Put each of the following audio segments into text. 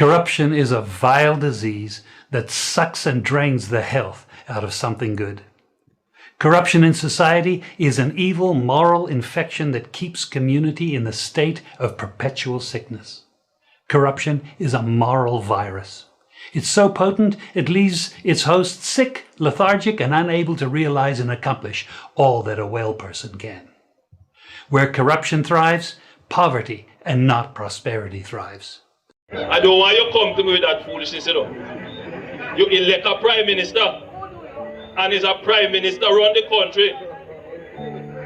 Corruption is a vile disease that sucks and drains the health out of something good. Corruption in society is an evil moral infection that keeps community in the state of perpetual sickness. Corruption is a moral virus. It's so potent it leaves its host sick, lethargic, and unable to realize and accomplish all that a well person can. Where corruption thrives, poverty and not prosperity thrives. I don't want you to come to me with that foolishness, you know. You elect a prime minister, and is a prime minister run the country.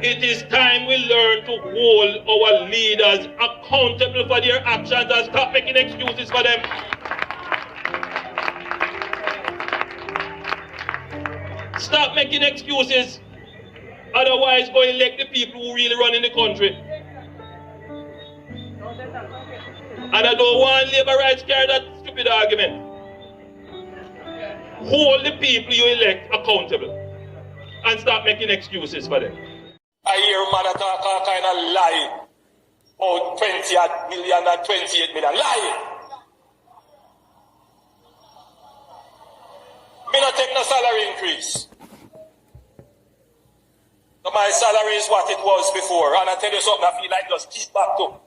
It is time we learn to hold our leaders accountable for their actions and stop making excuses for them. Stop making excuses. Otherwise, go elect the people who really run in the country. And I don't want labor rights carry that stupid argument. Hold the people you elect accountable and stop making excuses for them. I hear man talk a kind of lie. Oh, 20 million and 28 million. Lie! Me not take no salary increase. So my salary is what it was before. And I tell you something, I feel like just keep back to.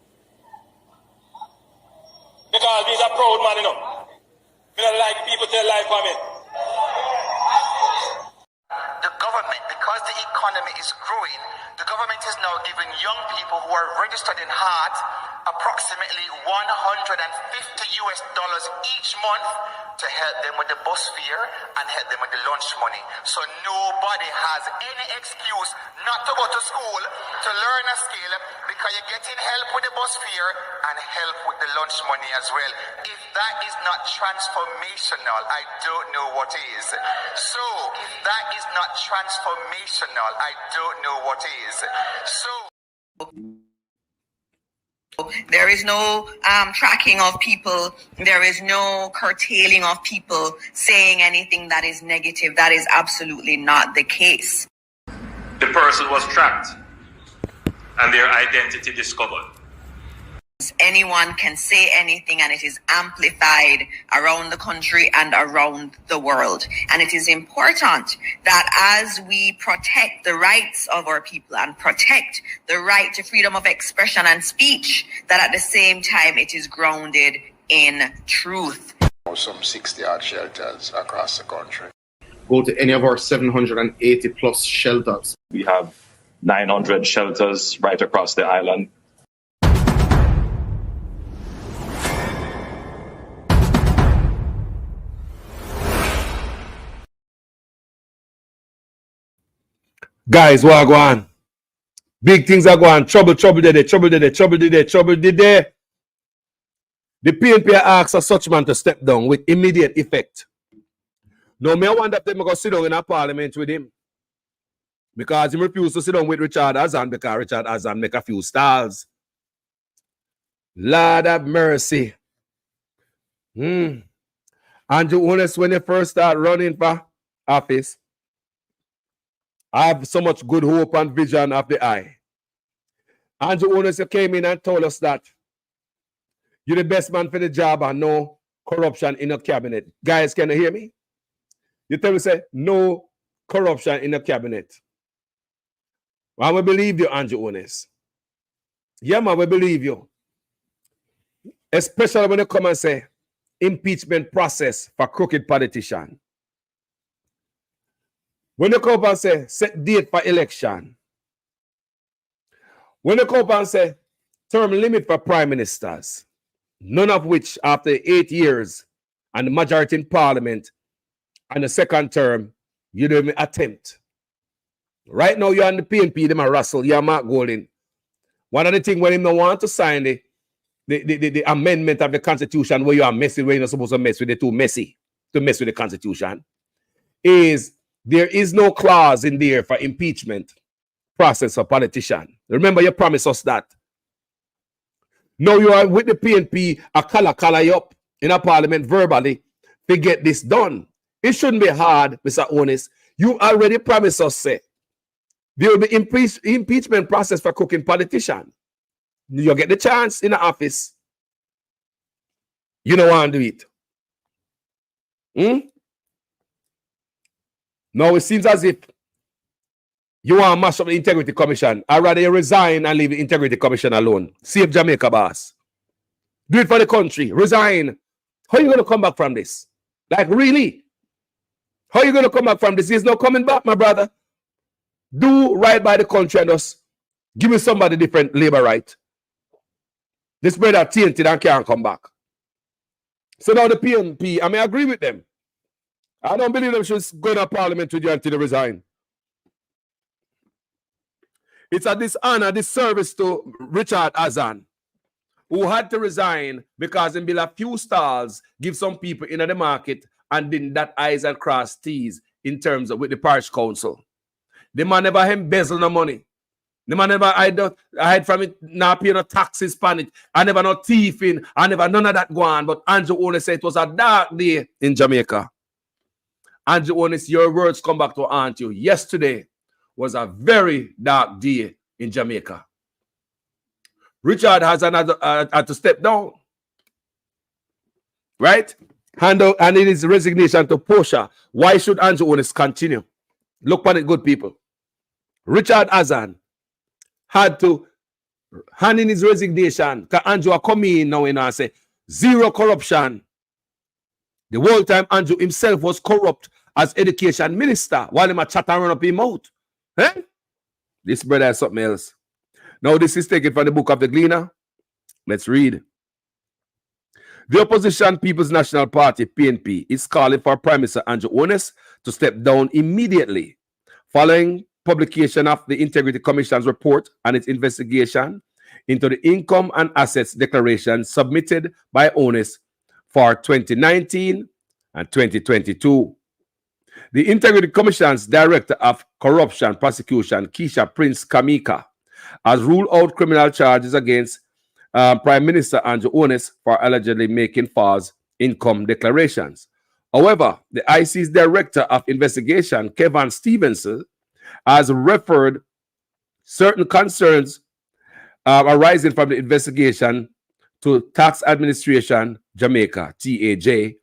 Because these are proud man, you know. Me don't like people tell lie for me. The government, because the economy is growing, the government is now giving young people who are registered in heart approximately $150 each month to help them with the bus fare and help them with the lunch money. So nobody has any excuse not to go to school to learn a skill because you're getting help with the bus fare and help with the lunch money as well. If that is not transformational, I don't know what is. So if that is not transformational, I don't know what is. So there is no tracking of people. There is no curtailing of people saying anything that is negative. That is absolutely not the case. The person was tracked and their identity discovered. Anyone can say anything and it is amplified around the country and around the world. And it is important that as we protect the rights of our people and protect the right to freedom of expression and speech, that at the same time it is grounded in truth. Some 60-odd shelters across the country. Go to any of our 780 plus shelters. We have 900 shelters right across the island. Guys, what are going on? Big things are going on. Trouble today. The PNP asks a such man to step down with immediate effect. Now, me I wonder if they go sit down in a parliament with him. Because he refused to sit down with Richard Azan because Richard Azan make a few stalls. Lord have mercy. Andrew Holness, when you first start running for office, I have so much good hope and vision of the eye. Andrew Holness, you came in and told us that you're the best man for the job and no corruption in the cabinet. Guys, can you hear me? You tell me, say, no corruption in the cabinet. Well, we believe you, Andrew Holness. Yeah, man, we believe you. Especially when you come and say, impeachment process for crooked politician. When you come up and say, set date for election. When you come up and say, term limit for prime ministers, none of which after 8 years and the majority in parliament and the second term, you don't even attempt. Right now, you're on the PNP, them are Russell, you're Mark Golding. One of the things when him don't want to sign the amendment of the Constitution where you are messing, where you're not supposed to mess with, the too messy to mess with the Constitution, is there is no clause in there for impeachment process for politician. Remember, you promised us that. Now you are with the PNP, a color you up in a parliament verbally to get this done. It shouldn't be hard, Mr. Holness. You already promised us, say, there will be impeachment process for cooking politician. You get the chance in the office. You don't want to do it. Now it seems as if you want to mash up the Integrity Commission. I'd rather you resign and leave the Integrity Commission alone. Save Jamaica, boss. Do it for the country. Resign. How are you going to come back from this? Like, really? How are you going to come back from this? There's no coming back, my brother. Do right by the country and just give me somebody different labor right. This brother tainted and can't come back. So now the PNP, I agree with them. I don't believe them should go to parliament with you until they resign. It's a dishonor, disservice to Richard Azan, who had to resign because he built a few stalls, give some people in the market, and didn't dot I's and cross T's in terms of with the parish council. The man never embezzle no money. The man never hide from it, not pay no taxes on it. I never no thieving. I never none of that go on. But Andrew only said it was a dark day in Jamaica. Andrew only, your words come back to haunt you. Yesterday was a very dark day in Jamaica. Richard has had to step down. Right? And in his resignation to Portia, why should Andrew Holness continue? Look on it, good people. Richard Azan had to hand in his resignation because Andrew come in now and say zero corruption. The whole time Andrew himself was corrupt as education minister while him a chat and run up his mouth. Eh? This brother has something else. Now this is taken from the book of the Gleaner. Let's read. The Opposition People's National Party, PNP, is calling for Prime Minister Andrew Holness to step down immediately following publication of the Integrity Commission's report and its investigation into the income and assets declaration submitted by Holness for 2019 and 2022. The Integrity Commission's Director of Corruption Prosecution, Keisha Prince Kamika, has ruled out criminal charges against Prime Minister Andrew Holness for allegedly making false income declarations. However, the IC's Director of Investigation, Kevin Stevenson, has referred certain concerns arising from the investigation to Tax Administration Jamaica, TAJ,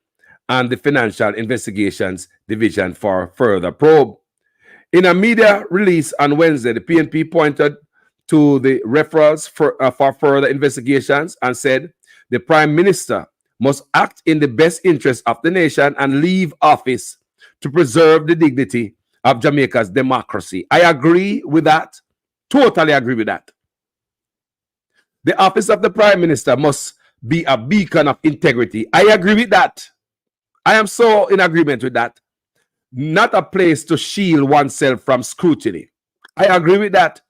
and the Financial Investigations Division for further probe. In a media release on Wednesday, the PNP pointed to the referrals for further investigations and said the Prime Minister must act in the best interest of the nation and leave office to preserve the dignity of Jamaica's democracy. I agree with that. Totally agree with that. The office of the Prime Minister must be a beacon of integrity. I agree with that. I am so in agreement with that. Not a place to shield oneself from scrutiny. I agree with that.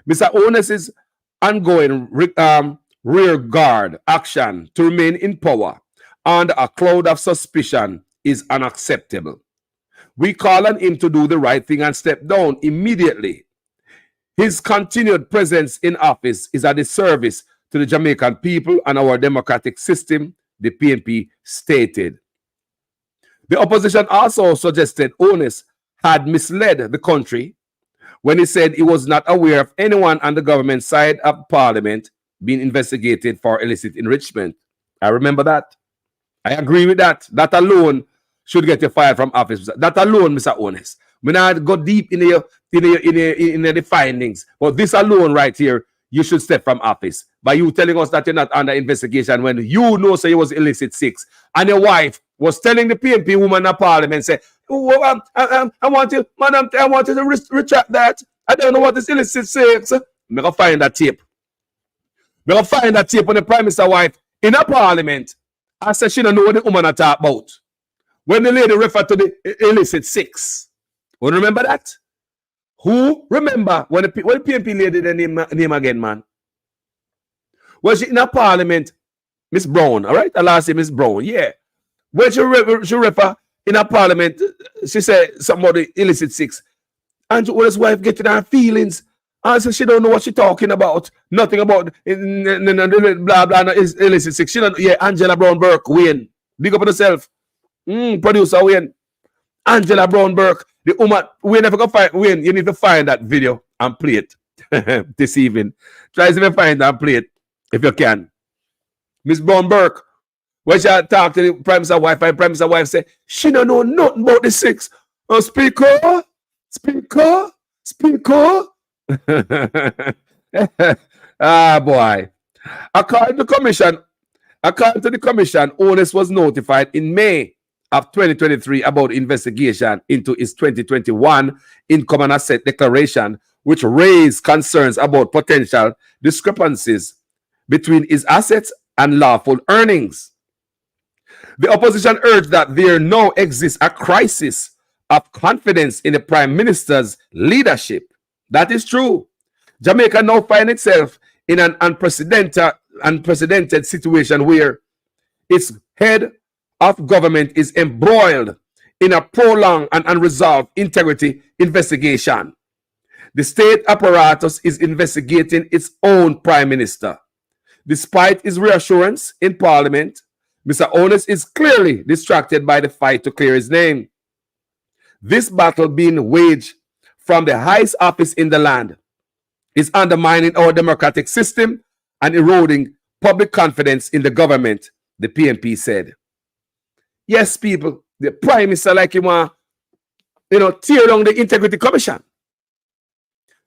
Mr. Holness's ongoing rear guard action to remain in power under a cloud of suspicion is unacceptable. We call on him to do the right thing and step down immediately. His continued presence in office is a disservice to the Jamaican people and our democratic system, the PNP stated. The opposition also suggested Holness had misled the country when he said he was not aware of anyone on the government side of Parliament being investigated for illicit enrichment. I remember that. I agree with that. That alone should get you fired from office. That alone, Mr. Holness. We not go deep in the findings, but this alone right here, you should step from office. By you telling us that you're not under investigation when you know say you was illicit 6, and your wife was telling the PNP woman in Parliament, say, oh, I want you, madam, I want you to retract that. I don't know what this illicit 6. I'm going to find that tape. I'm going to find that tape on the Prime Minister's wife in a Parliament. I said she don't know what the woman I talk about. When the lady referred to the illicit 6. You remember that? Who remember when the PNP lady the name again, man? Was she in a Parliament? Miss Brown, all right? The last name is Brown, yeah. When she refer in a Parliament, she said something about the illicit 6. Andrew Holness' wife getting her feelings. And so she don't know what she's talking about. Nothing about blah blah illicit 6. She don't, yeah, Angela Brown Burke, Wayne. Big up on herself. Producer Wayne. Angela Brown Burke. The woman, Wayne never go find Wayne. You need to find that video and play it this evening. Try to find that and play it if you can. Miss Brown Burke When she talk to the Prime Minister wife, and Prime Minister wife say, she don't know nothing about the 6. Oh, speaker. Ah, boy. According to the commission, Holness was notified in May of 2023 about investigation into his 2021 income and asset declaration, which raised concerns about potential discrepancies between his assets and lawful earnings. The opposition urged that there now exists a crisis of confidence in the Prime Minister's leadership. That is true. Jamaica now finds itself in an unprecedented situation where its head of government is embroiled in a prolonged and unresolved integrity investigation. The state apparatus is investigating its own Prime Minister. Despite his reassurance in Parliament, Mr. Holness is clearly distracted by the fight to clear his name. This battle being waged from the highest office in the land is undermining our democratic system and eroding public confidence in the government, the PNP said. Yes, people, the Prime Minister like him want, tear down the Integrity Commission.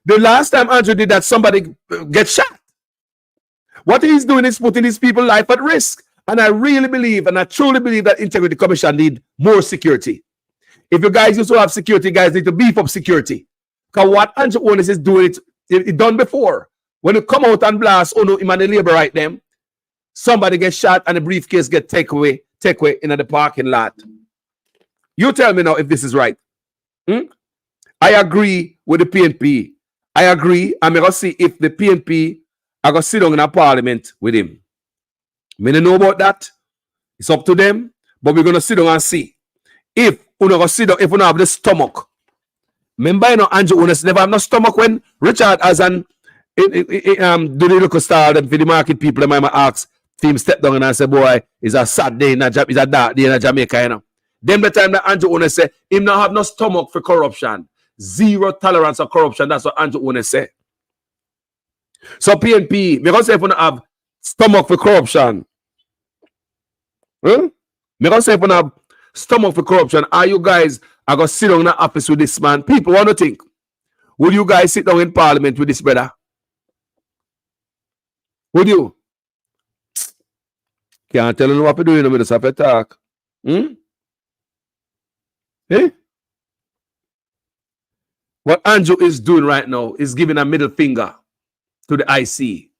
The last time Andrew did that, somebody get shot. What he's doing is putting these people's life at risk. And I really believe, and I truly believe that Integrity Commission need more security. If you guys used to have security, guys need to beef up security. Because what Andrew Holness is doing, it done before. When you come out and blast, him and the labor right them, somebody gets shot and the briefcase get take away in the parking lot. You tell me now if this is right. I agree with the PNP. I agree. I'm going to see if the PNP are going to sit down in a parliament with him. I don't know about that. It's up to them. But we're going to sit down and see. If we don't have the stomach. Remember, Andrew Holness never have no stomach when Richard as an do the local star and for the market people, they might ask him step down and say, boy, it's a sad day it's a dark day in Jamaica, Then the time that Andrew Holness say, him not have no stomach for corruption. Zero tolerance of corruption. That's what Andrew Holness say. So PNP, because if we don't have stomach for corruption, because if we don't have stomach for corruption, are you guys are going to sit down in the office with this man? People want to think, would you guys sit down in Parliament with this brother? Would you? Can't tell you what we're doing with this after talk. What Andrew is doing right now is giving a middle finger to the IC.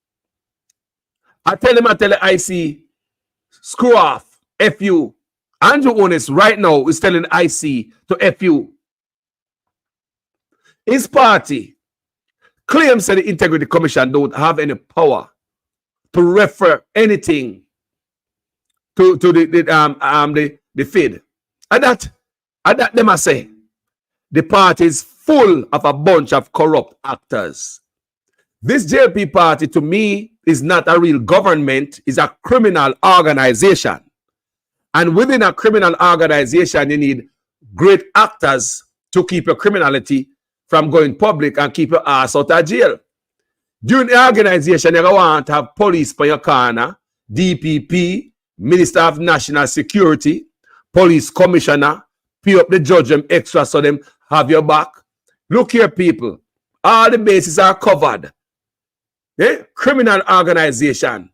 I tell the IC, screw off, F you. Andrew Holness right now is telling the IC to F you. His party claims that the Integrity Commission don't have any power to refer anything to the FID. And that they must say the party is full of a bunch of corrupt actors. This JP party to me is not a real government, it's a criminal organization. And within a criminal organization, you need great actors to keep your criminality from going public and keep your ass out of jail. During the organization, you want to have police for your corner, DPP, Minister of National Security, police commissioner, pay up the judge them extra so them have your back. Look here, people. All the bases are covered. Criminal organization.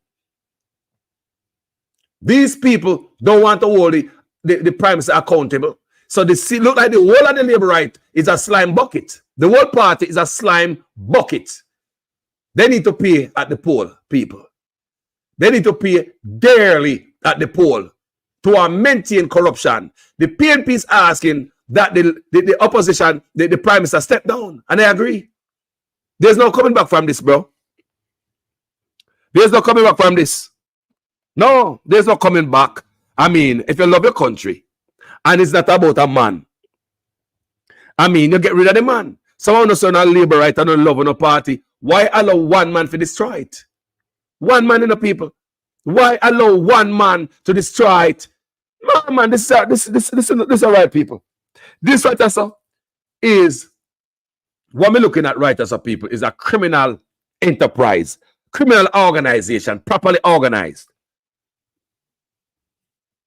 These people don't want to hold the Prime Minister accountable. So they see, look like the whole of the Labour right is a slime bucket. The whole party is a slime bucket. They need to pay at the poll, people. They need to pay dearly at the poll to maintain corruption. The PNP is asking that the opposition, the Prime Minister step down. And I agree. There's no coming back from this, bro. There's no coming back from this. No, there's no coming back. I mean, if you love your country, and it's not about a man, I mean, you get rid of the man. Someone who's on a labor right and don't love on a party, why allow one man to destroy it? One man in the people. Why allow one man to destroy it? No, man, this is all right, people. This right as is what we're looking at right as a people is a criminal enterprise, criminal organization, properly organized.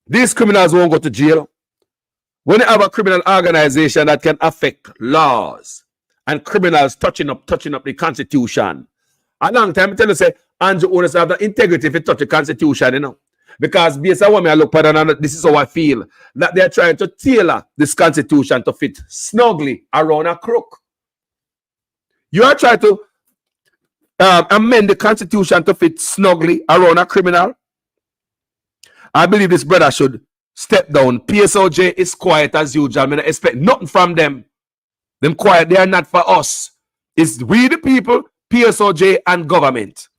These criminals won't go to jail. When you have a criminal organization that can affect laws and criminals touching up the Constitution, a long time I tell you, say, Andrew Holness have the integrity if you touch the Constitution, you know. Because based on what I look at, and this is how I feel, that they're trying to tailor this Constitution to fit snugly around a crook. You are trying to amend the Constitution to fit snugly around a criminal. I believe this brother should step down. PSOJ is quiet as usual. I mean, I expect nothing from them. Them quiet, they are not for us. It's we the people, PSOJ and government.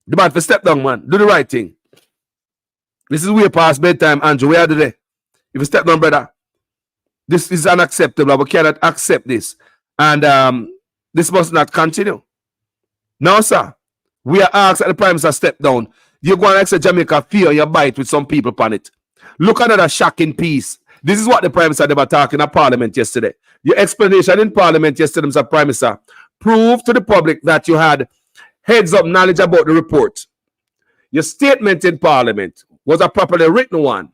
The man for step down, man. Do the right thing. This is way past bedtime, Andrew. Where are they? If you step down, brother, this is unacceptable. We cannot accept this. And this must not continue. Now, sir, we are asked that the Prime Minister step down. You go and ask Jamaica fear your bite with some people on it. Look at another shocking piece. This is what the Prime Minister was talking in Parliament yesterday. Your explanation in Parliament yesterday, Mr. Prime Minister, proved to the public that you had heads up knowledge about the report. Your statement in Parliament was a properly written one.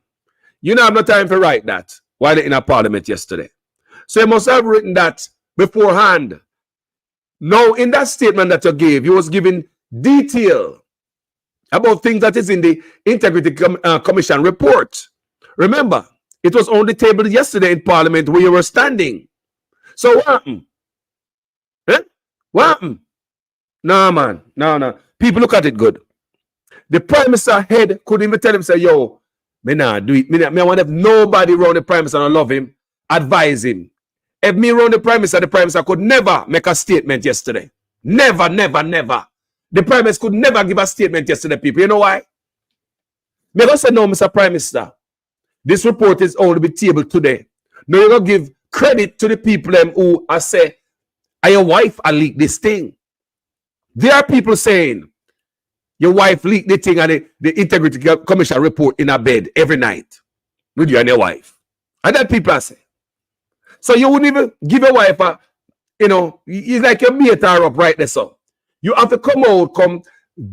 You don't have no time to write that while in a Parliament yesterday. So you must have written that beforehand. Now, in that statement that you gave, you was giving detail about things that is in the Integrity Commission report. Remember, it was only tabled yesterday in Parliament where you were standing. So what happened? Eh? What happened? No, man. No. People look at it good. The Prime Minister head couldn't even tell him, say, yo, me nah do it. Me want to have nobody around the Prime Minister and love him, advise him. If me around the Prime Minister could never make a statement yesterday. Never. The Prime Minister could never give a statement yesterday, people. You know why? Me go say, no, Mr. Prime Minister, this report is only be tabled today. Now you're going to give credit to the people who are say, your wife a leak this thing. There are people saying, your wife leaked the thing and the Integrity Commission report in her bed every night with you and your wife. And that people are saying. So you wouldn't even give your wife a, it's like you mate her up right there, so. You have to come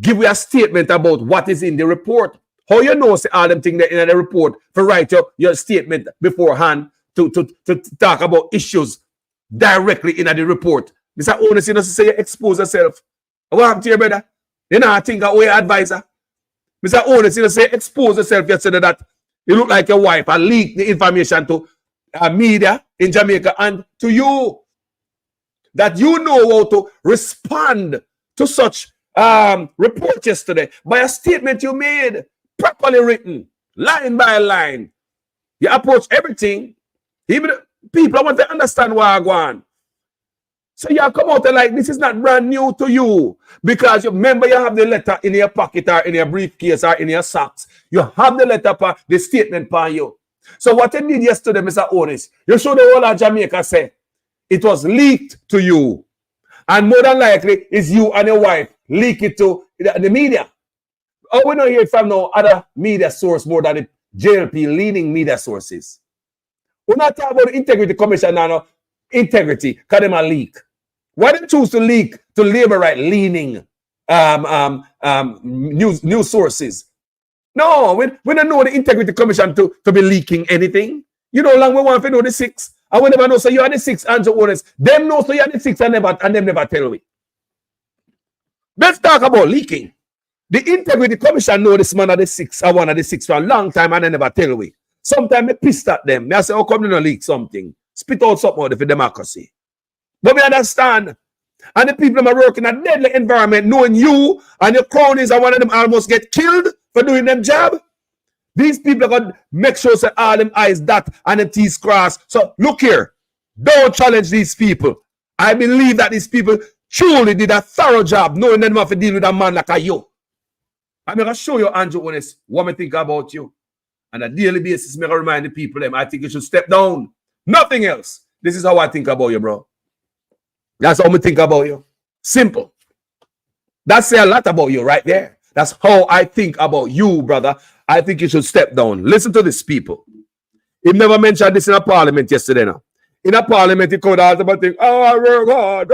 give you a statement about what is in the report. How you know say all them things in the report to write your statement beforehand to talk about issues directly in the report. Mr. Holness, you know, say you expose yourself. What happened to your brother? You know, I think I owe your advisor. Mr. Holness, you know, say expose yourself yesterday that you look like your wife and leak the information to media in Jamaica and to you. That you know how to respond to such report yesterday by a statement you made, properly written, line by line. You approach everything. Even people want to understand why I go on. So you come out there like this is not brand new to you because you remember you have the letter in your pocket or in your briefcase or in your socks. You have the letter, the statement for you. So what you did yesterday, Mr. Holness, you showed the whole of Jamaica say it was leaked to you. And more than likely, it's you and your wife leak it to the media. Oh, we don't hear it from no other media source more than the JLP leading media sources. We're not talking about the Integrity Commission now, integrity, because they might leak. Why don't you choose to leak to labor right leaning news sources? No, we don't know the Integrity Commission to be leaking anything. You know, long we want to know the six. I will never know, so you are the six, Andrew Holness. Them know, so you are the six and them never tell me. Let's talk about leaking. The Integrity Commission know this man are the six, or one of the six for a long time and they never tell me. Sometimes I pissed at them. I say, how come they don't leak something? Spit out something out for democracy. But we understand. And the people that are working in a deadly environment, knowing you and your cronies and one of them almost get killed for doing them job. These people are going to make sure that all them eyes dot and them T's cross. So look here. Don't challenge these people. I believe that these people truly did a thorough job knowing them have to deal with a man like you. I'm going to show you, Andrew Holness, what I think about you. On a daily basis, I'm going to remind the people them, I think you should step down. Nothing else. This is how I think about you, bro. That's how I think about you. Simple. That says a lot about you right there. That's how I think about you, brother. I think you should step down. Listen to this, people. He never mentioned this in a parliament yesterday now. In a parliament, he could ask about things. Oh, I work hard.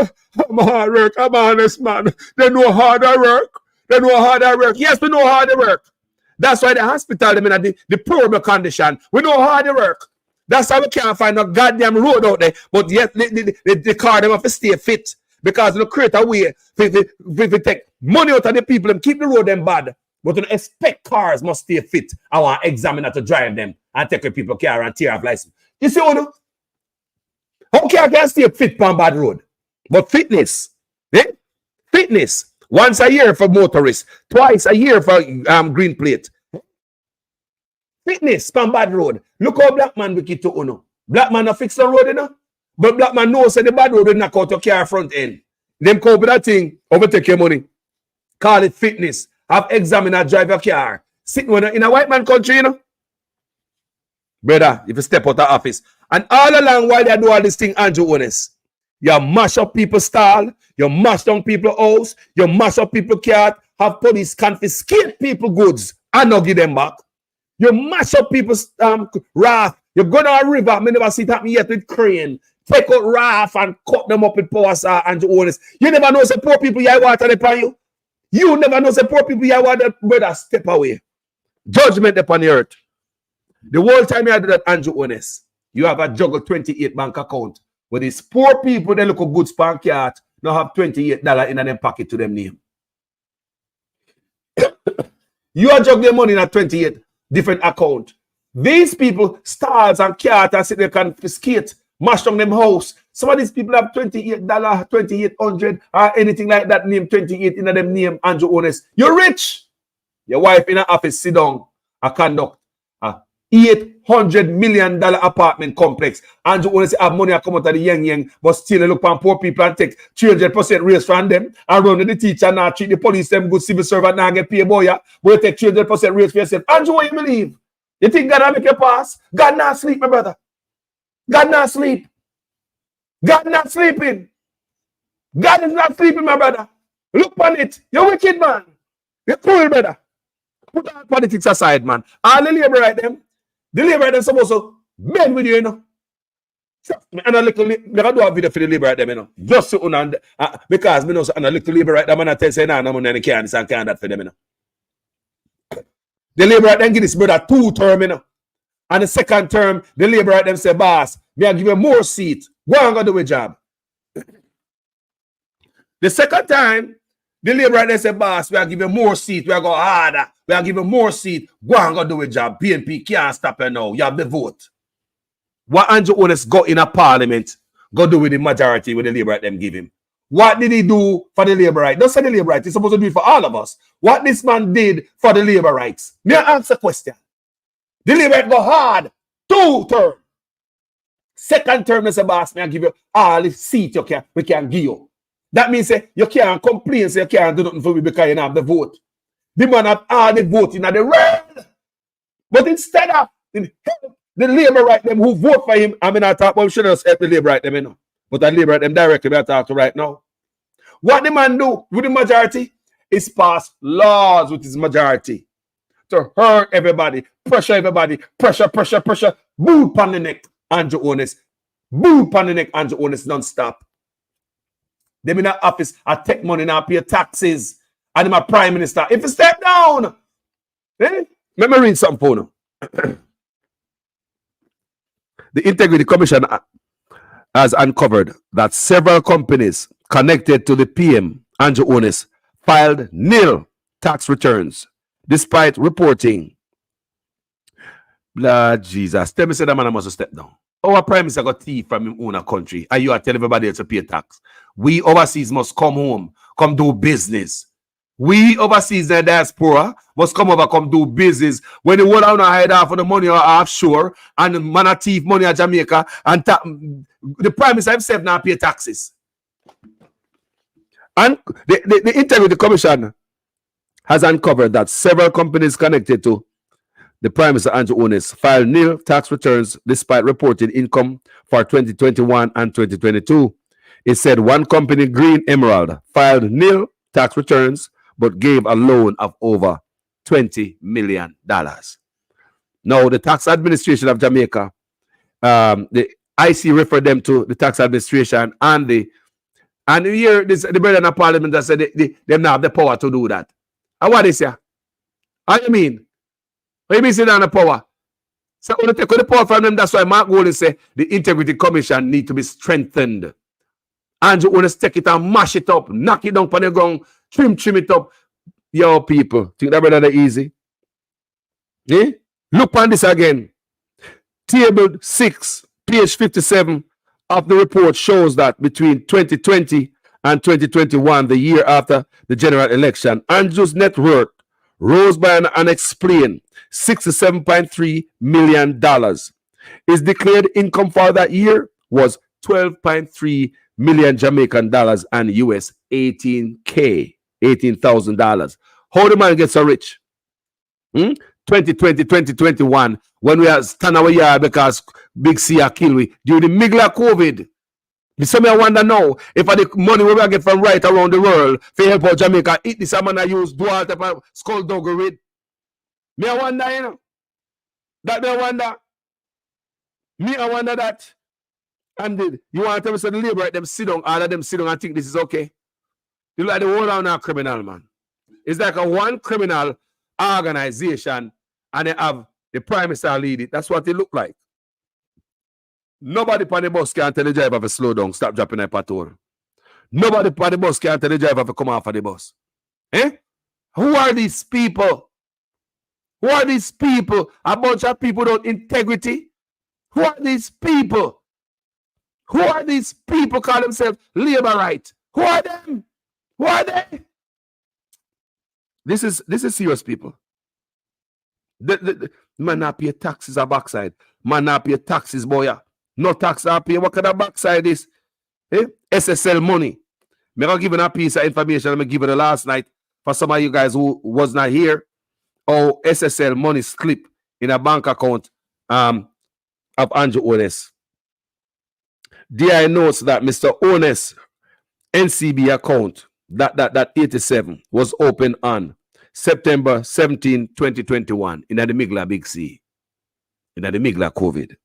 I'm hard work. I'm honest, man. They know hard I work. They know hard I work. Yes, we know hard I work. That's why the hospital them in the poor condition. We know how they work. That's why we can't find a goddamn road out there. But yet the car them have to stay fit. Because they create a way we take money out of the people and keep the road them bad. But we expect cars must stay fit. I want examiner to drive them and take away people car and tear off license. You see what? How can stay fit on bad road? But fitness, fitness. Once a year for motorists, twice a year for green plate. Fitness on bad road. Look how black man wicked to uno. Black man not fix the road, you know. But black man knows that the bad road will knock out your car front end. Them come with that thing, overtake your money. Call it fitness. Have examiner drive your car. Sitting in a white man country, you know. Brother, if you step out of office. And all along while they do all this thing, Andrew Holness, you mash up people's stall, you mash down people's house, you mash up people's car, have police confiscate people's goods and not give them back. You mash up people's raft. You go down a river, I never see that yet with crane. Take out raft and cut them up with power saw and Holness. You never know say poor people here water upon you. You never know say poor people here water, brother, step away. Judgment upon the earth. The whole time you do that, Andrew Holness, you have a juggle 28 bank account. But these poor people, they look a good spank yard, now have $28 in them pocket to them name. You are juggling their money in a 28 different account. These people, stars and carts, and sit there confiscate, mash down them house. Some of these people have $28, $2,800, or anything like that name, 28 in them name, Andrew Holness. You're rich. Your wife in an office sit down and conduct a $800 million apartment complex. Andrew Holness have money come out of the yang, but still look on poor people and take 300% raise from them and run the teacher now treat the police them good civil servant now get paid boy. But you take 300% raise for yourself. Andrew, what you believe? You think God will make you pass? God not sleep, my brother. God not sleep. God not sleeping. God is not sleeping, my brother. Look on it. You're wicked, man. You're cruel, brother. Put all politics aside, man. All the labor right them. The labor right them supposed to bend with you, you know. And a little, I do a video for the labor right them, you know. Just so because me know and a little labor right them and I tell you, no money and can't that for them, you know. The labor right them give this brother 2 term, you know. And the second term, the labor right them say, boss, me I give you more seat. Go and go do a job. The second time, the labor right there say, boss, we are giving more seat. We are going harder. We are giving more seat. Go and go do a job. BNP can't stop you now. You have the vote. What Andrew Holness got in a parliament, go do with the majority with the labor right them give him. What did he do for the labor right? Don't say the labor right. He's supposed to do it for all of us. What this man did for the labor rights. May I answer the question? The labor right go hard. 2 terms. Second term, Mr. Boss, may I give you all the seat we can give you. That means you can't complain, you can't do nothing for me because you don't have the vote. The man have all the vote in the world. But instead of the labor right them who vote for him, I mean, I thought, well, we should have helped the labor right them, you know. But I labor right them directly, I talk to right now. What the man do with the majority is pass laws with his majority to hurt everybody, pressure everybody, pressure, boot on the neck, Andrew Holness. Boot on the neck, Andrew Holness, non-stop. Them in the office, I take money now, pay taxes. And I'm a prime minister. If you step down, let me read something for you. The Integrity Commission has uncovered that several companies connected to the PM, Andrew Holness, filed nil tax returns despite reporting. Lord Jesus. Tell me, say that man must step down. Our prime minister got thief from his own country, and you are telling everybody else to pay tax. We overseas must come home, come do business. We overseas, the diaspora, must come over, come do business. When the world hide off of the money or offshore, and the man a thief money at Jamaica, and the prime minister himself now pay taxes. And the Integrity Commission has uncovered that several companies connected to the Prime Minister Andrew Holness filed nil tax returns despite reporting income for 2021 and 2022. It said one company, Green Emerald, filed nil tax returns but gave a loan of over $20 million. Now, the tax administration of Jamaica, the IC referred them to the tax administration and here the brother in the parliament that said they don't have the power to do that. And what is it? How you mean? What you mean sit down the power? So when you take the power from them, that's why Mark Golden say the Integrity Commission need to be strengthened. And you want to stick it and mash it up, knock it down on the ground, trim it up. Yo, people, think that better easy? Eh? Look on this again. Table 6, page 57 of the report shows that between 2020 and 2021, the year after the general election, Andrew's net worth rose by an unexplained $67.3 million. His declared income for that year was 12.3 million Jamaican dollars and US $18,000. How the man gets so rich? 2020, 2021, when we are stand our yard because Big C are kill we during the middle of COVID. Some I wonder now if the money we get from right around the world for help out Jamaica, eat this man I use dual type of skullduggery with. Me I wonder, you know. That me I wonder. Me I wonder that. And you want to tell me so the labor right them sit down, all of them sit down and think this is okay. You like the whole down now criminal, man. It's like a one criminal organization and they have the prime minister lead it. That's what it look like. Nobody on the bus can tell the driver to slow down, stop dropping a patrol. Nobody on the bus can tell the driver to come off of the bus. Eh? Who are these people? Who are these people? A bunch of people without integrity. Who are these people? Who are these people call themselves labor right? Who are them? Who are they? This is serious, people. The man not pay taxes a backside. Man not pay taxes, boy. No tax I pay. What kind of backside is? Eh? SSL money. Me gonna give you a piece of information I'm give you last night for some of you guys who was not here. Oh, SSL money slip in a bank account of Andrew Holness. DI notes that Mr. Holness NCB account that 87 was opened on September 17, 2021 in the middle of Big C. In the middle of COVID.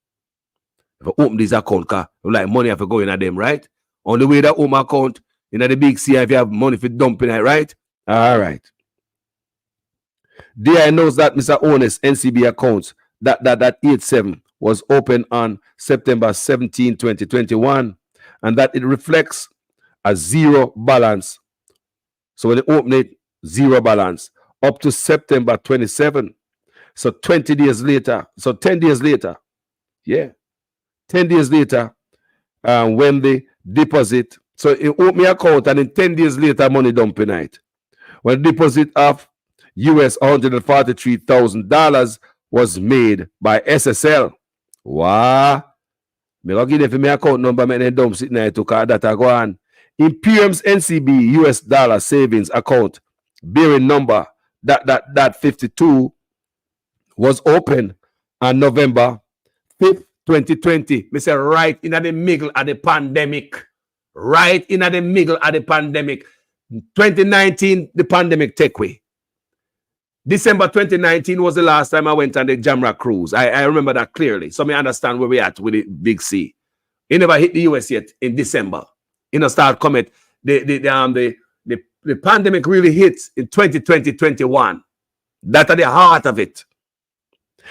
If you open this account, like money have to go in at them, right? On the way that home account, in the Big C, if you have money for dumping it, right? All right. DI knows that Mr. Holness NCB accounts that 87 was opened on September 17, 2021, and that it reflects a zero balance. So when they open it, zero balance up to September 27. So 20 days later, so 10 days later, yeah, 10 days later, when they deposit, so it open your account and in 10 days later, money dumping it. When the deposit of US $143,000 was made by SSL. Wow. Me go give them for my account number, and then dump it now to that go on. Imperium's NCB US dollar savings account bearing number that 52 was open on November 5th, 2020. Me say right in the middle of the pandemic. Right in the middle of the pandemic. 2019, the pandemic take away. December 2019 was the last time I went on the Jamra cruise. I remember that clearly. So I understand where we at with the Big C. It never hit the US yet in December. You know, start coming. The pandemic really hits in 2020-21. That's at the heart of it.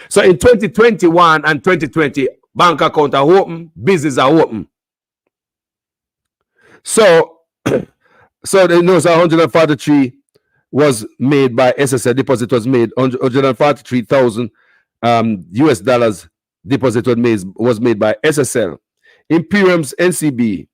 So in 2021 and 2020, bank account are open, business are open. So the notes 143 was made by SSL. Deposit was made 143,000 US dollars. Deposit was made by SSL. Imperium's NCB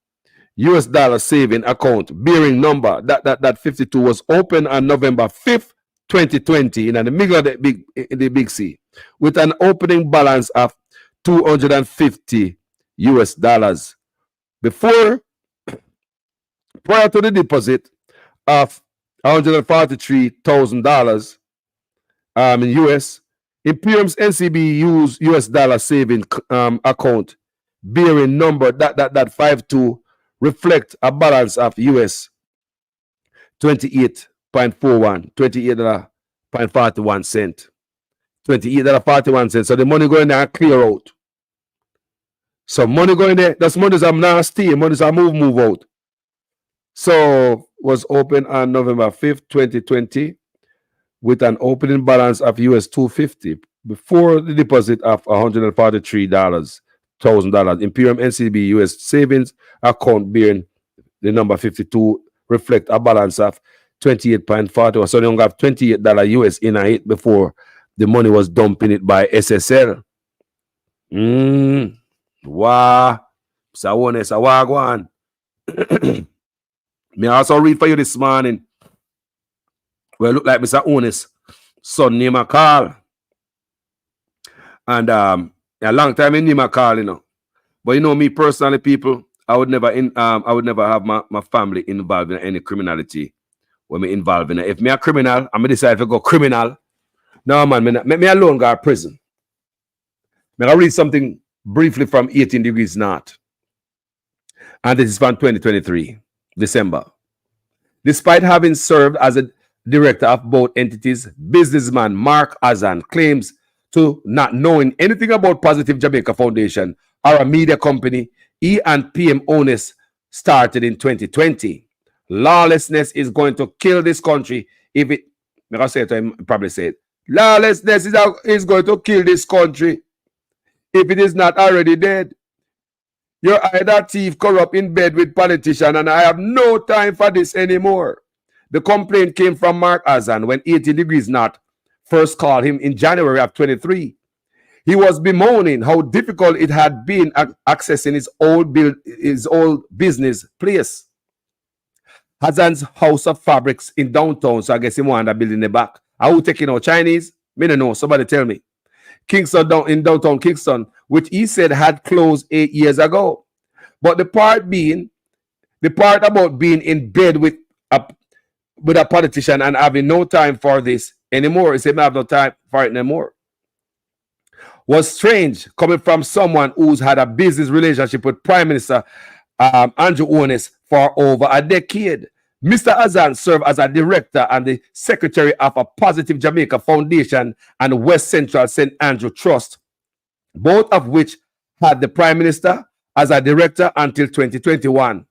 US dollar saving account bearing number that 52 was open on November 5th, 2020 in the middle of the Big C with an opening balance of 250 US dollars. Prior to the deposit of $143,000 in US, Imperium's NCB US dollar saving account bearing number that 52 reflect a balance of US $28.41, $28.41 cent. $28.41. So the money going there clear out. So money going there, that's money that now stay, money that move out. So was open on November 5th, 2020 with an opening balance of US 250. before the deposit of $143,000, Imperium NCB US savings account bearing the number 52 reflect a balance of 28.40. So they only have $28 US in it before the money was dumping it by SSL. Wow. So Holness, a wagwan. Me also read for you this morning. Well, look like Mr. Holness' son name a call. And a long time in name a call, you know. But you know me personally, people, I would never have my family involved in any criminality when me involved in it. If me a criminal, I may decide to go criminal. No man, me alone go to prison. Me I read something briefly from 18 Degrees North. And this is from 2023, December. Despite having served as a director of both entities, businessman Mark Azan claims to not knowing anything about Positive Jamaica Foundation or a media company he and PM Holness started in 2020. Lawlessness is going to kill this country if it, I'll say it to him, probably say it. Lawlessness is going to kill this country if it is not already dead. You're either thief, corrupt, in bed with politician, and I have no time for this anymore. The complaint came from Mark Azan when 18 Degrees North first called him in January of 23. He was bemoaning how difficult it had been accessing his old business place. Azan's House of Fabrics in downtown, so I guess he wanted a building in the back. Are who taking out Chinese? Me don't know. Somebody tell me. Kingston in downtown Kingston, which he said had closed 8 years ago. But the part about being in bed with a politician and having no time for this anymore, he said, I have no time for it anymore, was strange coming from someone who's had a business relationship with Prime Minister Andrew Holness for over a decade. Mr. Azan served as a director and the secretary of a Positive Jamaica Foundation and West Central St. Andrew Trust, both of which had the Prime Minister as a director until 2021.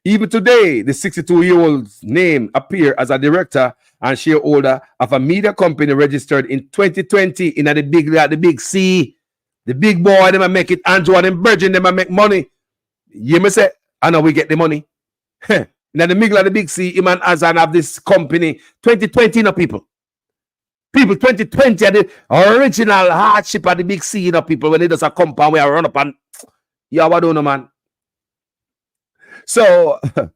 Even today, the 62-year-old's name appears as a director and shareholder of a media company registered in 2020 in the big C. The big boy, them make it, Andrew and them virgin, them make money. You may say, I know we get the money. In the middle of the big C, him and Azan have this company. 2020, people. People, 2020 are the original hardship of the big C, people, when they just a compound where I run up and, yeah, what do you know, man? So, the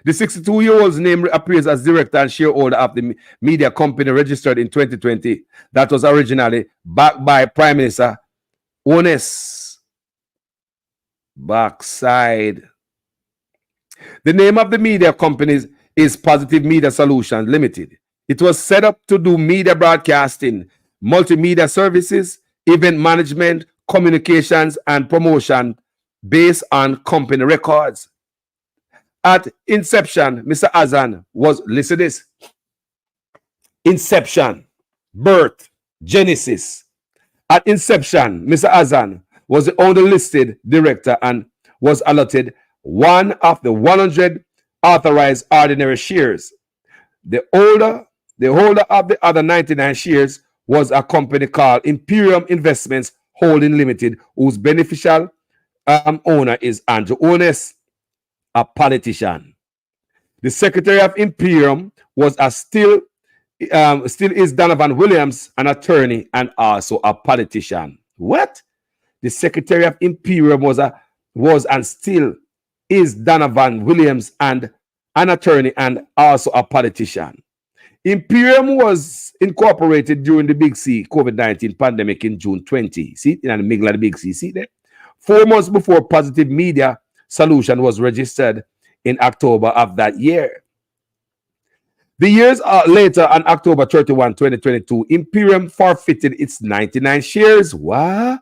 62-year-old's name appears as director and shareholder of the media company registered in 2020 that was originally backed by Prime Minister Holness. Backside. The name of the media company is Positive Media Solutions Limited. It was set up to do media broadcasting, multimedia services, event management, communications, and promotion based on company records. At inception, Mr. Azan was, listen to this, inception, birth, genesis. At inception, Mr. Azan was the only listed director and was allotted one of the 100 authorized ordinary shares. The holder of the other 99 shares was a company called Imperium Investments Holding Limited, whose beneficial owner is Andrew Holness, a politician. The secretary of Imperium was still is Donovan Williams, an attorney and also a politician. What? The secretary of Imperium was and still is Donovan Williams and an attorney and also a politician. Imperium was incorporated during the Big C COVID-19 pandemic in June 20. See, in the middle of the Big C. See there? 4 months before Positive Media Solution was registered in October of that year. The years later, on October 31, 2022, Imperium forfeited its 99 shares. What?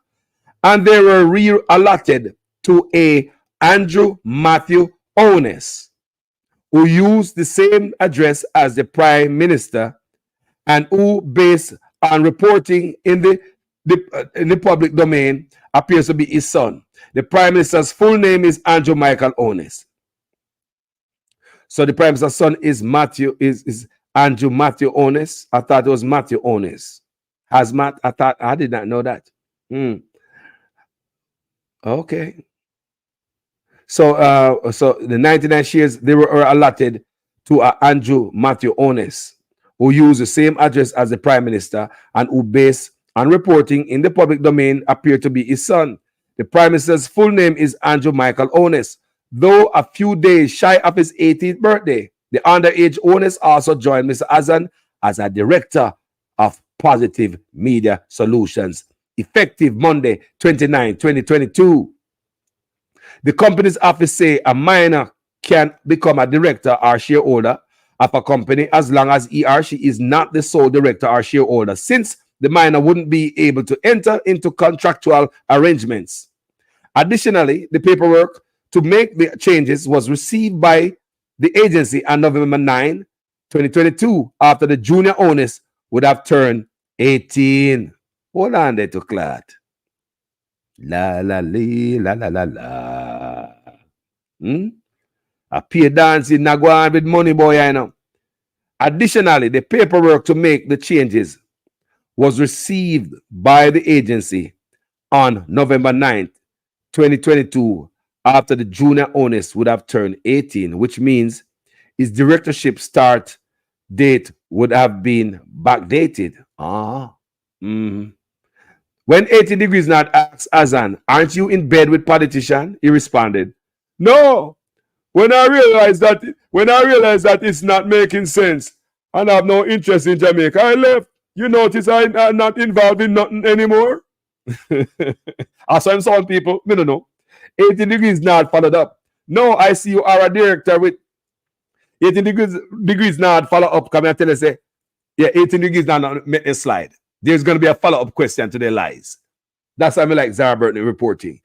And they were re-allotted to a Andrew Matthew Holness, who used the same address as the Prime Minister and who, based on reporting in the public domain, appears to be his son. The Prime Minister's full name is Andrew Michael Holness. So the Prime Minister's son is Andrew Matthew Holness. I thought it was Matthew Holness. Hazmat, I did not know that. Okay. So so the 99 shares, they were allotted to Andrew Matthew Holness, who used the same address as the Prime Minister and who, based on reporting in the public domain, appeared to be his son. The Prime Minister's full name is Andrew Michael Holness, though a few days shy of his 18th birthday. The underage Holness also joined Mr. Azan as a director of Positive Media Solutions, effective Monday 29, 2022. The company's office say a minor can become a director or shareholder of a company as long as he or she is not the sole director or shareholder, since the minor wouldn't be able to enter into contractual arrangements. Additionally, the paperwork to make the changes was received by the agency on November 9, 2022, after the junior owners would have turned 18. Hold on there to clot. La la lee, la la la la. A peer dancing not go on with money, boy, I know. Additionally, the paperwork to make the changes was received by the agency on November 9th, 2022, after the junior owners would have turned 18, which means his directorship start date would have been backdated. When 18 Degrees Not asked Azan, aren't you in bed with politician? He responded, no. When I realized that it's not making sense and I have no interest in Jamaica, I left. You notice I'm not involved in nothing anymore. Also, I'm some people, me don't know. 18 Degrees Not followed up. No, I see you are a director with 18 degrees Not follow up. Come and tell us, say, yeah, 18 Degrees Not make a slide. There's going to be a follow-up question to their lies. That's why I like Zara Burton reporting.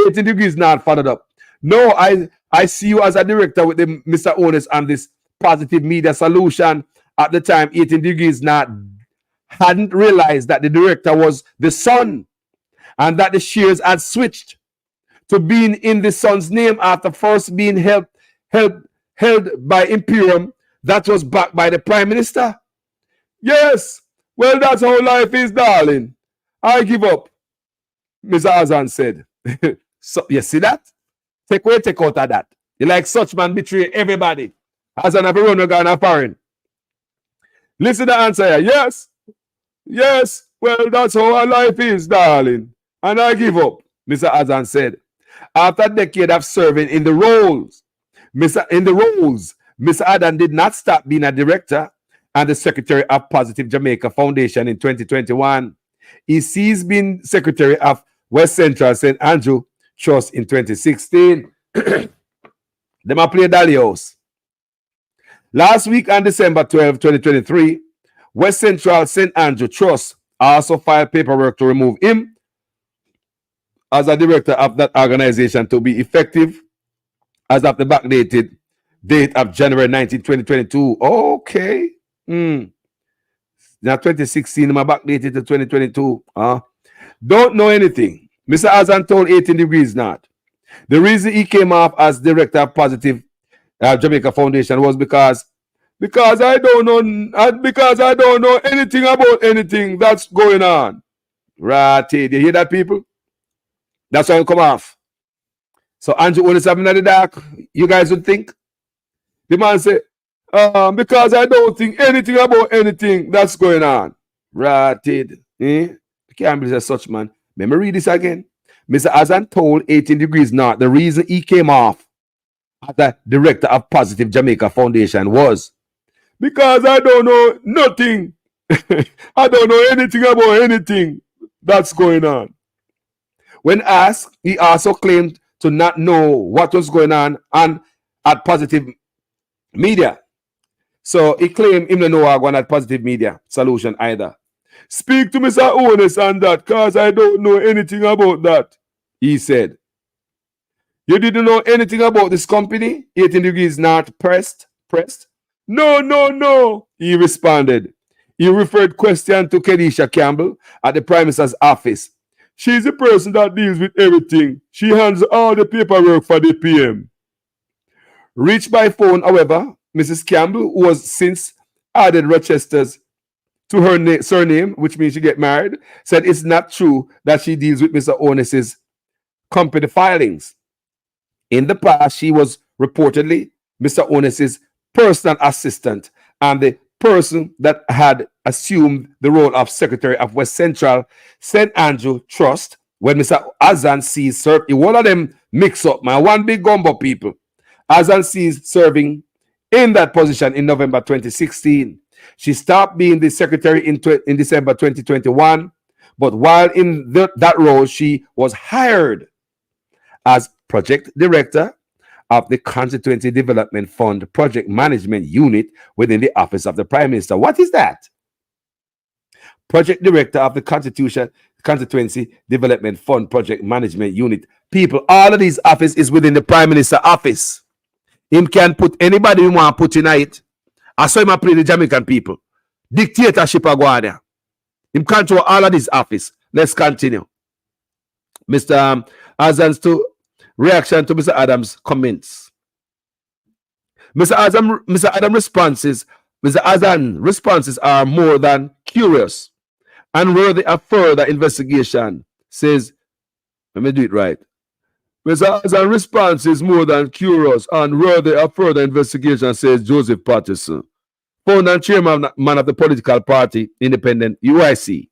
18 Degrees Not followed up. No, I see you as a director with the Mr. Owners on this Positive Media Solution. At the time, 18 Degrees Not hadn't realized that the director was the son and that the shares had switched to being in the son's name after first being held by Imperium that was backed by the Prime Minister. Yes. Well, that's how life is, darling. I give up, Mr. Azan said. So, you see that? Take out of that. You like such man betray everybody. Azan have a run gone foreign. Listen to the answer here. Yes. Yes. Well, that's how our life is, darling. And I give up, Mr. Azan said. After a decade of serving in the roles, Mr. Azan did not stop being a director and the secretary of Positive Jamaica Foundation in 2021. He ceased being secretary of West Central St. Andrew Trust in 2016. Them a play Dalios. Last week on December 12, 2023, West Central St. Andrew Trust also filed paperwork to remove him as a director of that organization to be effective as of the backdated date of January 19, 2022. Okay. Now 2016, my backdated to 2022. Don't know anything. Mr. Azan told 18 Degrees Not. The reason he came off as director of Positive Jamaica Foundation was because I don't know anything about anything that's going on. Right, you hear that, people? That's why I come off. So Andrew Holness having in the dark, you guys would think? The man said, because I don't think anything about anything that's going on. Right, you can't believe such man. Let me read this again. Mr. Azan told 18 Degrees Not the reason he came off as the director of Positive Jamaica Foundation was because I don't know nothing. I don't know anything about anything that's going on. When asked, he also claimed to not know what was going on at Positive Media. So he claimed him to know what at Positive Media Solution either. Speak to Mr. Holness on that, because I don't know anything about that, he said. You didn't know anything about this company? 18 Degrees Not pressed? No, he responded. He referred question to Kedisha Campbell at the Prime Minister's office. She's the person that deals with everything. She handles all the paperwork for the PM. Reached by phone, however, Mrs. Campbell, who was since added Rochester's to her surname, which means she get married, said it's not true that she deals with Mr. Holness's company filings. In the past, she was reportedly Mr. Holness's personal assistant and the person that had assumed the role of Secretary of West Central St. Andrew Trust when Mr. Azan sees serving. One of them mix up, man. One big gumbo people. Azan sees serving in that position in November 2016. She stopped being the secretary in December 2021, but while in that role, she was hired as project director of the Constituency Development Fund Project Management Unit within the Office of the Prime Minister. What is that? Project director of the Constituency Development Fund Project Management Unit. People, all of these office is within the Prime Minister office. Him can put anybody he want to put in it. I saw him play the Jamaican people. Dictatorship aguada. Him control all of this office. Let's continue. Mr. Azan's reaction to Mr. Adams' comments. Mr. Azan's responses are more than curious and worthy of further investigation. Says, let me do it right. Mr. Azan's response is more than curious and worthy of further investigation, says Joseph Patterson, founder and chairman of the political party Independent UIC.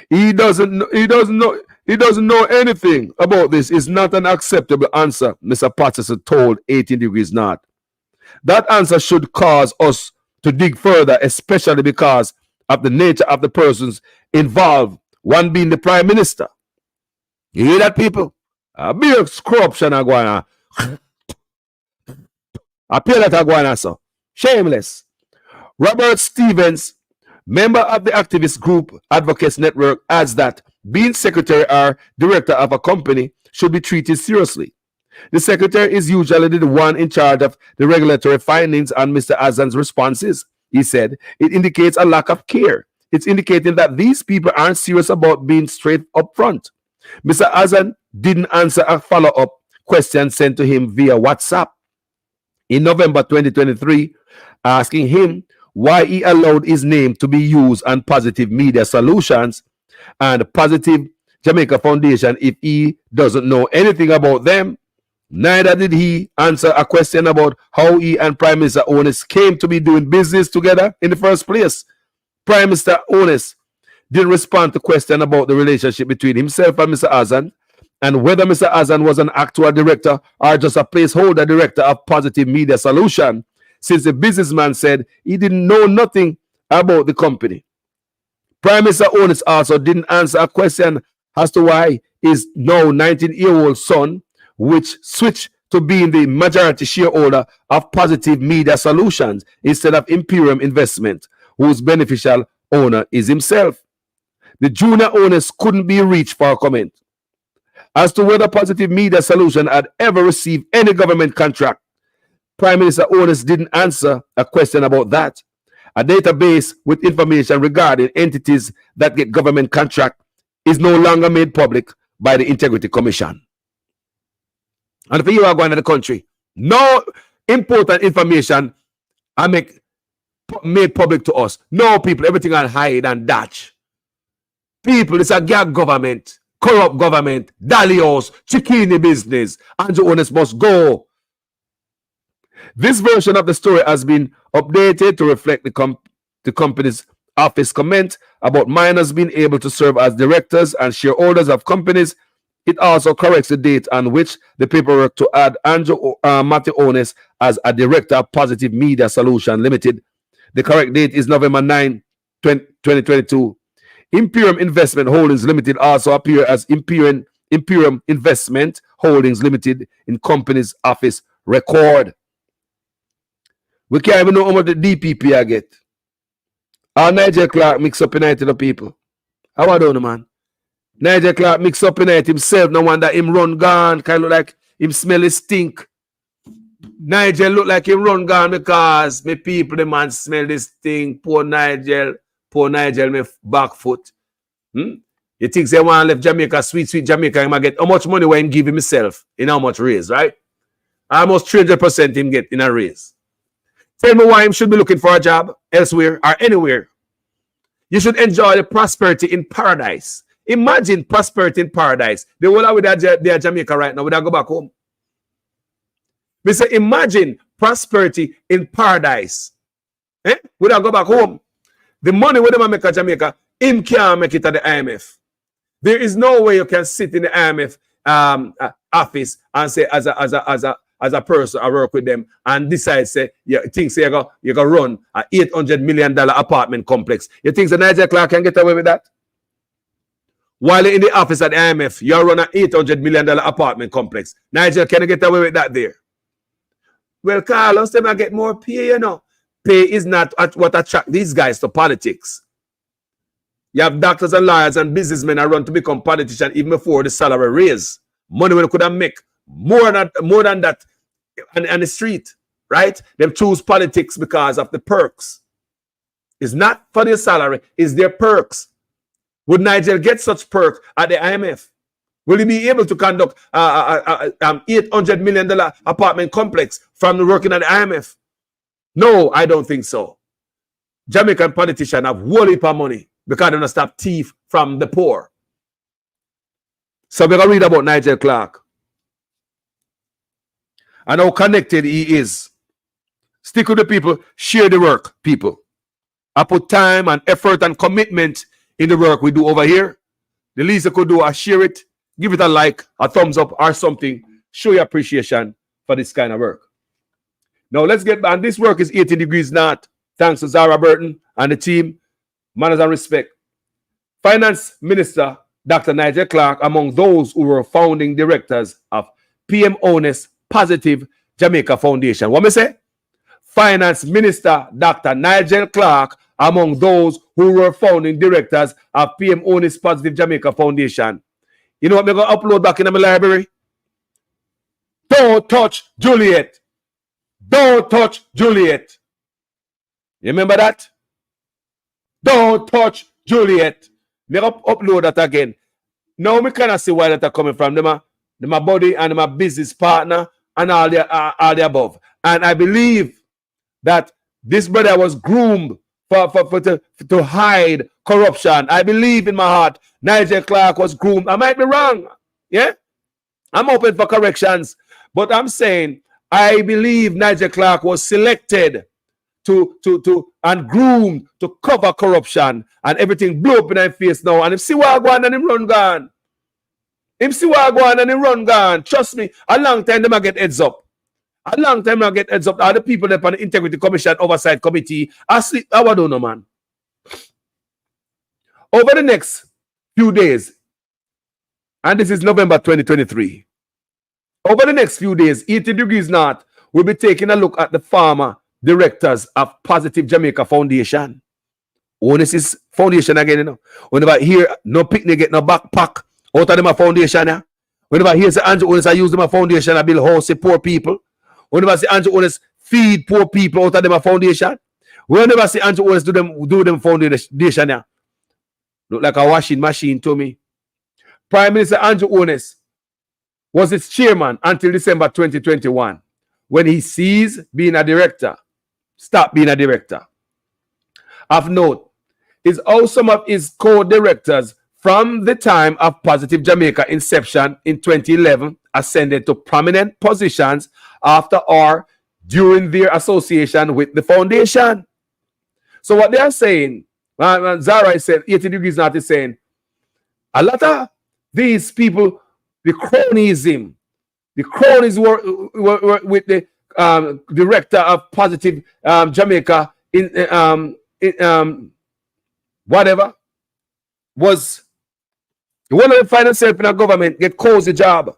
He doesn't know anything about this. Is not an acceptable answer, Mr. Patterson told 18 Degrees North. That answer should cause us to dig further, especially because of the nature of the persons involved, one being the Prime Minister. You hear that, people? A big corruption aguana. I pay that aguana, so shameless. Robert Stevens, member of the activist group Advocates Network, adds that being secretary or director of a company should be treated seriously. The secretary is usually the one in charge of the regulatory findings on Mr. Azan's responses. He said it indicates a lack of care. It's indicating that these people aren't serious about being straight up front. Mr. Azan didn't answer a follow-up question sent to him via WhatsApp in November 2023, asking him why he allowed his name to be used on Positive Media Solutions and Positive Jamaica Foundation if he doesn't know anything about them. Neither did he answer a question about how he and Prime Minister Holness came to be doing business together in the first place. Prime Minister Holness didn't respond to question about the relationship between himself and Mr. Azan and whether Mr. Azan was an actual director or just a placeholder director of Positive Media Solution, since the businessman said he didn't know nothing about the company. Prime Minister Holness also didn't answer a question as to why his now 19-year-old son, which switched to being the majority shareholder of Positive Media Solutions instead of Imperium Investment, whose beneficial owner is himself. The junior owners couldn't be reached for a comment. As to whether Positive Media Solution had ever received any government contract, Prime Minister Holness didn't answer a question about that. A database with information regarding entities that get government contract is no longer made public by the Integrity Commission. And for you are going to the country, no important information are made public to us. No, people, everything on hide and dodge. People, it's a gag government, corrupt government, Dalios, Chikini business. Andrew Holness must go. This version of the story has been updated to reflect the company's office comment about minors being able to serve as directors and shareholders of companies. It also corrects the date on which the paperwork to add Matthew Holness as a director of Positive Media Solution Limited. The correct date is November 9, 2022. Imperium Investment Holdings Limited also appear as Imperium Investment Holdings Limited in company's office record. We can't even know how much the DPP I get. Our Nigel Clark mix up in it to the people. How I don't know, man. Nigel Clark mix up in it himself. No wonder him run gone. Kind of look like him smell his stink. Nigel look like him run gone because me people, the man smell this thing. Poor Nigel, me back foot. You think they want to left Jamaica, sweet Jamaica, him get how much money when him give himself in how much raise, right? Almost 300% him get in a raise. Tell me why him should be looking for a job elsewhere or anywhere. You should enjoy the prosperity in paradise. Imagine prosperity in paradise. The whole with their Jamaica right now, would I go back home? We say, imagine prosperity in paradise. Would I go back home? The money would make at Jamaica, him can't make it at the IMF. There is no way you can sit in the IMF office and say, as a person, I work with them and decide, say, you think say you go run an $800 million apartment complex. You think the Nigel Clark can get away with that? While in the office at the IMF, you run an $800 million apartment complex. Nigel, can you get away with that there? Well, Carlos, they might get more pay, you know. Pay is not what attracts these guys to politics. You have doctors and lawyers and businessmen that run to become politicians even before the salary raise. Money when they could have make more than that on the street, right? They choose politics because of the perks. It's not for their salary, it's their perks. Would Nigel get such perks at the IMF? Will he be able to conduct $800 million apartment complex from working at the IMF? No, I don't think so. Jamaican politicians have whole heap of money because they don't stop thief from the poor. So we're going to read about Nigel Clark and how connected he is. Stick with the people, share the work, people. I put time and effort and commitment in the work we do over here. The least I could do is share it, give it a like, a thumbs up or something. Show your appreciation for this kind of work. Now let's get back. And this work is 80 degrees north. Thanks to Zara Burton and the team. Manners and respect. Finance Minister Dr. Nigel Clark among those who were founding directors of PM Holness Positive Jamaica Foundation. What me say? Finance Minister Dr. Nigel Clark among those who were founding directors of PM Holness Positive Jamaica Foundation. You know what I'm going to upload back in my library? Don't touch Juliet. Don't touch Juliet. You remember that? Don't touch Juliet. Me upload that again. Now me kind of see where that are coming from. Them my body and my business partner and all the above. And I believe that this brother was groomed to hide corruption. I believe in my heart Nigel Clark was groomed. I might be wrong. Yeah? I'm open for corrections. But I'm saying I believe Nigel Clark was selected and groomed to cover corruption, and everything blew up in his face now. And him see what go on and him run gone. Him see what go on and him run gone. Trust me, a long time them I get heads up. A long time I get heads up. All the people that on the Integrity Commission Oversight Committee asleep. I don't know, man. Over the next few days, and this is November 2023. Over the next few days, 80 degrees north, we'll be taking a look at the former directors of Positive Jamaica Foundation. Holness foundation again, you know. Whenever here, no picnic, get no backpack out of them foundation. Yeah? Whenever here's the Andrew Holness, I use them foundation, I build house for poor people. Whenever I see Andrew Holness feed poor people out of them foundation. Whenever I see Andrew Holness do them foundation, yeah. Look like a washing machine to me. Prime Minister Andrew Holness was its chairman until December 2021, when he ceased being a director, stopped being a director. Of note is how some of his co-directors from the time of Positive Jamaica inception in 2011 ascended to prominent positions after or during their association with the foundation. So what they are saying, Zara said, 80 degrees north is saying, a lot of these people, the cronies were with the director of Positive Jamaica in whatever was one of the find themselves in a government get cozy job,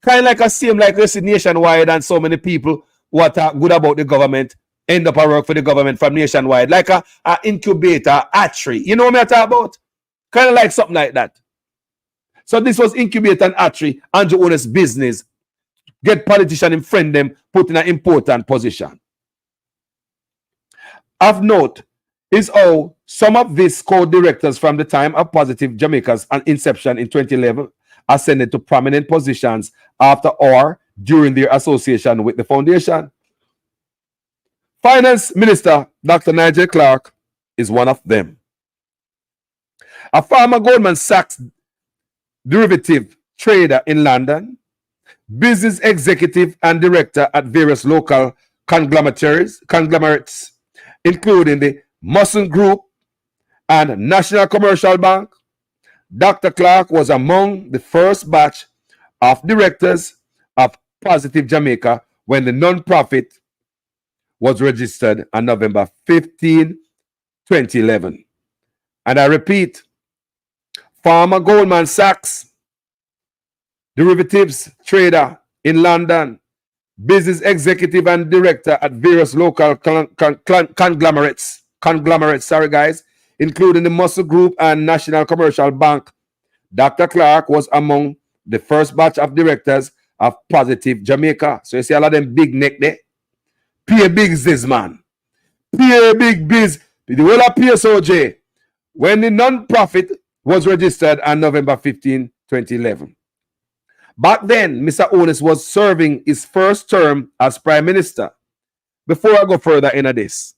kind of like a same like Nationwide, and so many people what are good about the government end up a work for the government from Nationwide, like a incubator hatchery. You know what I'm talking about? Kind of like something like that. So this was incubator and hatchery, Andrew Holness business. Get politician and friend them, put in an important position. Of note is how some of these co-directors from the time of Positive Jamaica's inception in 2011 ascended to prominent positions after or during their association with the foundation. Finance Minister Dr. Nigel Clark is one of them. a former Goldman Sachs derivative trader in London, business executive and director at various local conglomerates, including the Musson Group and National Commercial Bank. Dr. Clark was among the first batch of directors of Positive Jamaica when the non-profit was registered on November 15, 2011. And I repeat, former Goldman Sachs derivatives trader in London, business executive and director at various local conglomerates, including the Muscle Group and National Commercial Bank. Dr. Clark was among the first batch of directors of Positive Jamaica. So you see a lot of them big neck there. Pay big this man. Pay big biz. The whole of PSOJ. When the non-profit was registered on November 15, 2011. Back then, Mr. Holness was serving his first term as Prime Minister. Before I go further into this,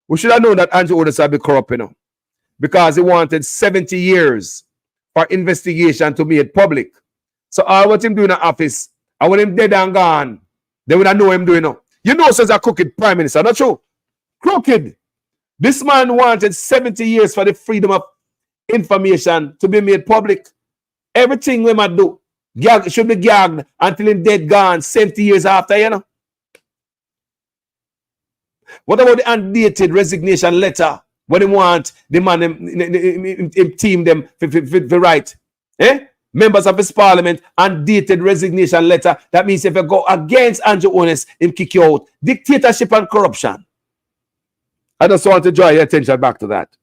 we should have known that Andrew Holness had been corrupt, because he wanted 70 years for investigation to be made public. So all what him doing in the office, and when him dead and gone, they would not know him doing. You know, says a crooked Prime Minister, not true? Crooked. This man wanted 70 years for the freedom of information to be made public. Everything we might do should be gagged until him dead gone 70 years after, What about the undated resignation letter when they want the man him team them for right? Members of his parliament, undated resignation letter. That means if you go against Andrew Holness, him kick you out. Dictatorship and corruption. I just want to draw your attention back to that.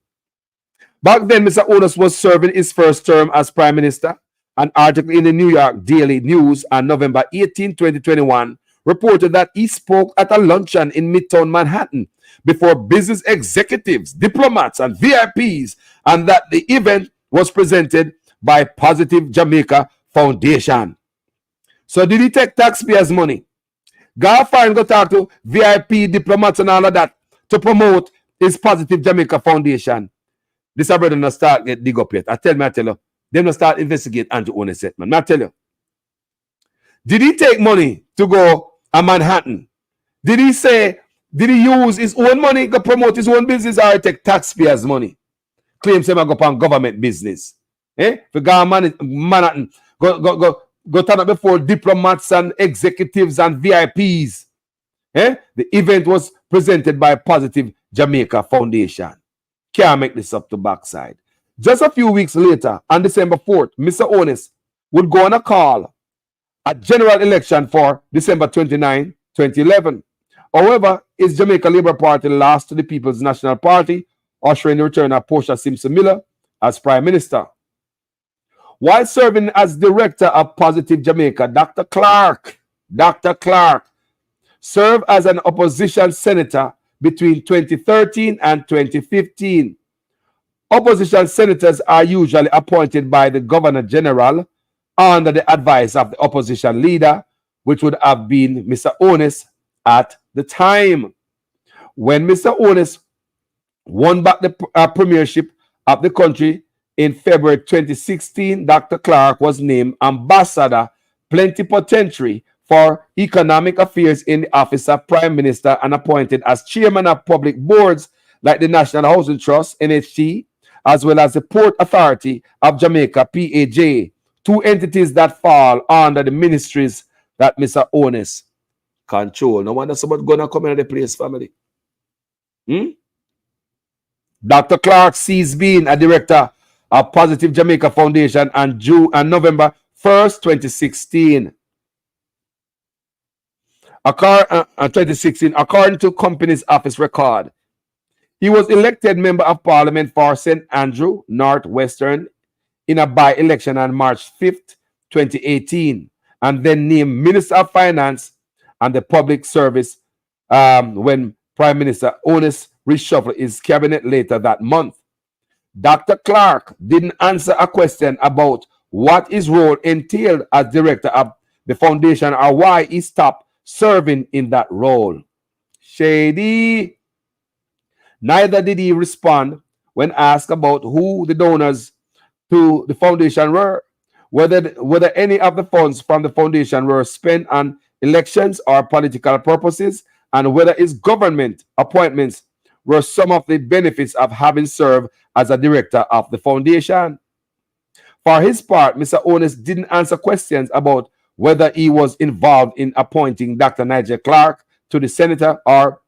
Back then, Mr. Holness was serving his first term as Prime Minister. An article in the New York Daily News on November 18, 2021 reported that he spoke at a luncheon in Midtown Manhattan before business executives, diplomats, and VIPs, and that the event was presented by Positive Jamaica Foundation. So did he take taxpayers' money? Go far and go talk to VIP diplomats and all of that to promote his Positive Jamaica Foundation. This brother not start get dig up yet. I tell you, them not start investigate Andrew Holness set, man. I tell you. Did he take money to go to Manhattan? Did he use his own money to promote his own business, or he take taxpayers' money? Claims him go upon government business. For go Manhattan, go turn up before diplomats and executives and VIPs. The event was presented by Positive Jamaica Foundation. Can't make this up to backside. Just a few weeks later, on December 4th, Mr. Holness would go on a call at general election for December 29, 2011. However, his Jamaica Labour Party lost to the People's National Party, ushering the return of Portia Simpson Miller as Prime Minister. While serving as director of Positive Jamaica, Dr. Clark served as an opposition senator between 2013 and 2015. Opposition senators are usually appointed by the Governor General under the advice of the opposition leader, which would have been Mr. Holness at the time. When Mr. Holness won back the premiership of the country in February 2016, Dr. Clark was named Ambassador Plenipotentiary for Economic Affairs in the Office of Prime Minister and appointed as Chairman of public boards like the National Housing Trust, NHT, as well as the Port Authority of Jamaica, PAJ, two entities that fall under the ministries that Mr. Holness control. No wonder somebody gonna come into the place, family. Dr. Clark ceased being a director of Positive Jamaica Foundation on November 1st, 2016. According to Companies Office record, he was elected Member of Parliament for St. Andrew, Northwestern, in a by-election on March 5th, 2018, and then named Minister of Finance and the Public Service when Prime Minister Holness reshuffled his cabinet later that month. Dr. Clark didn't answer a question about what his role entailed as director of the foundation or why he stopped serving in that role. Shady. Neither did he respond when asked about who the donors to the foundation were, whether any of the funds from the foundation were spent on elections or political purposes, and whether its government appointments were some of the benefits of having served as a director of the foundation. For his part, Mr. Holness didn't answer questions about whether he was involved in appointing Dr. Nigel Clark to the senator or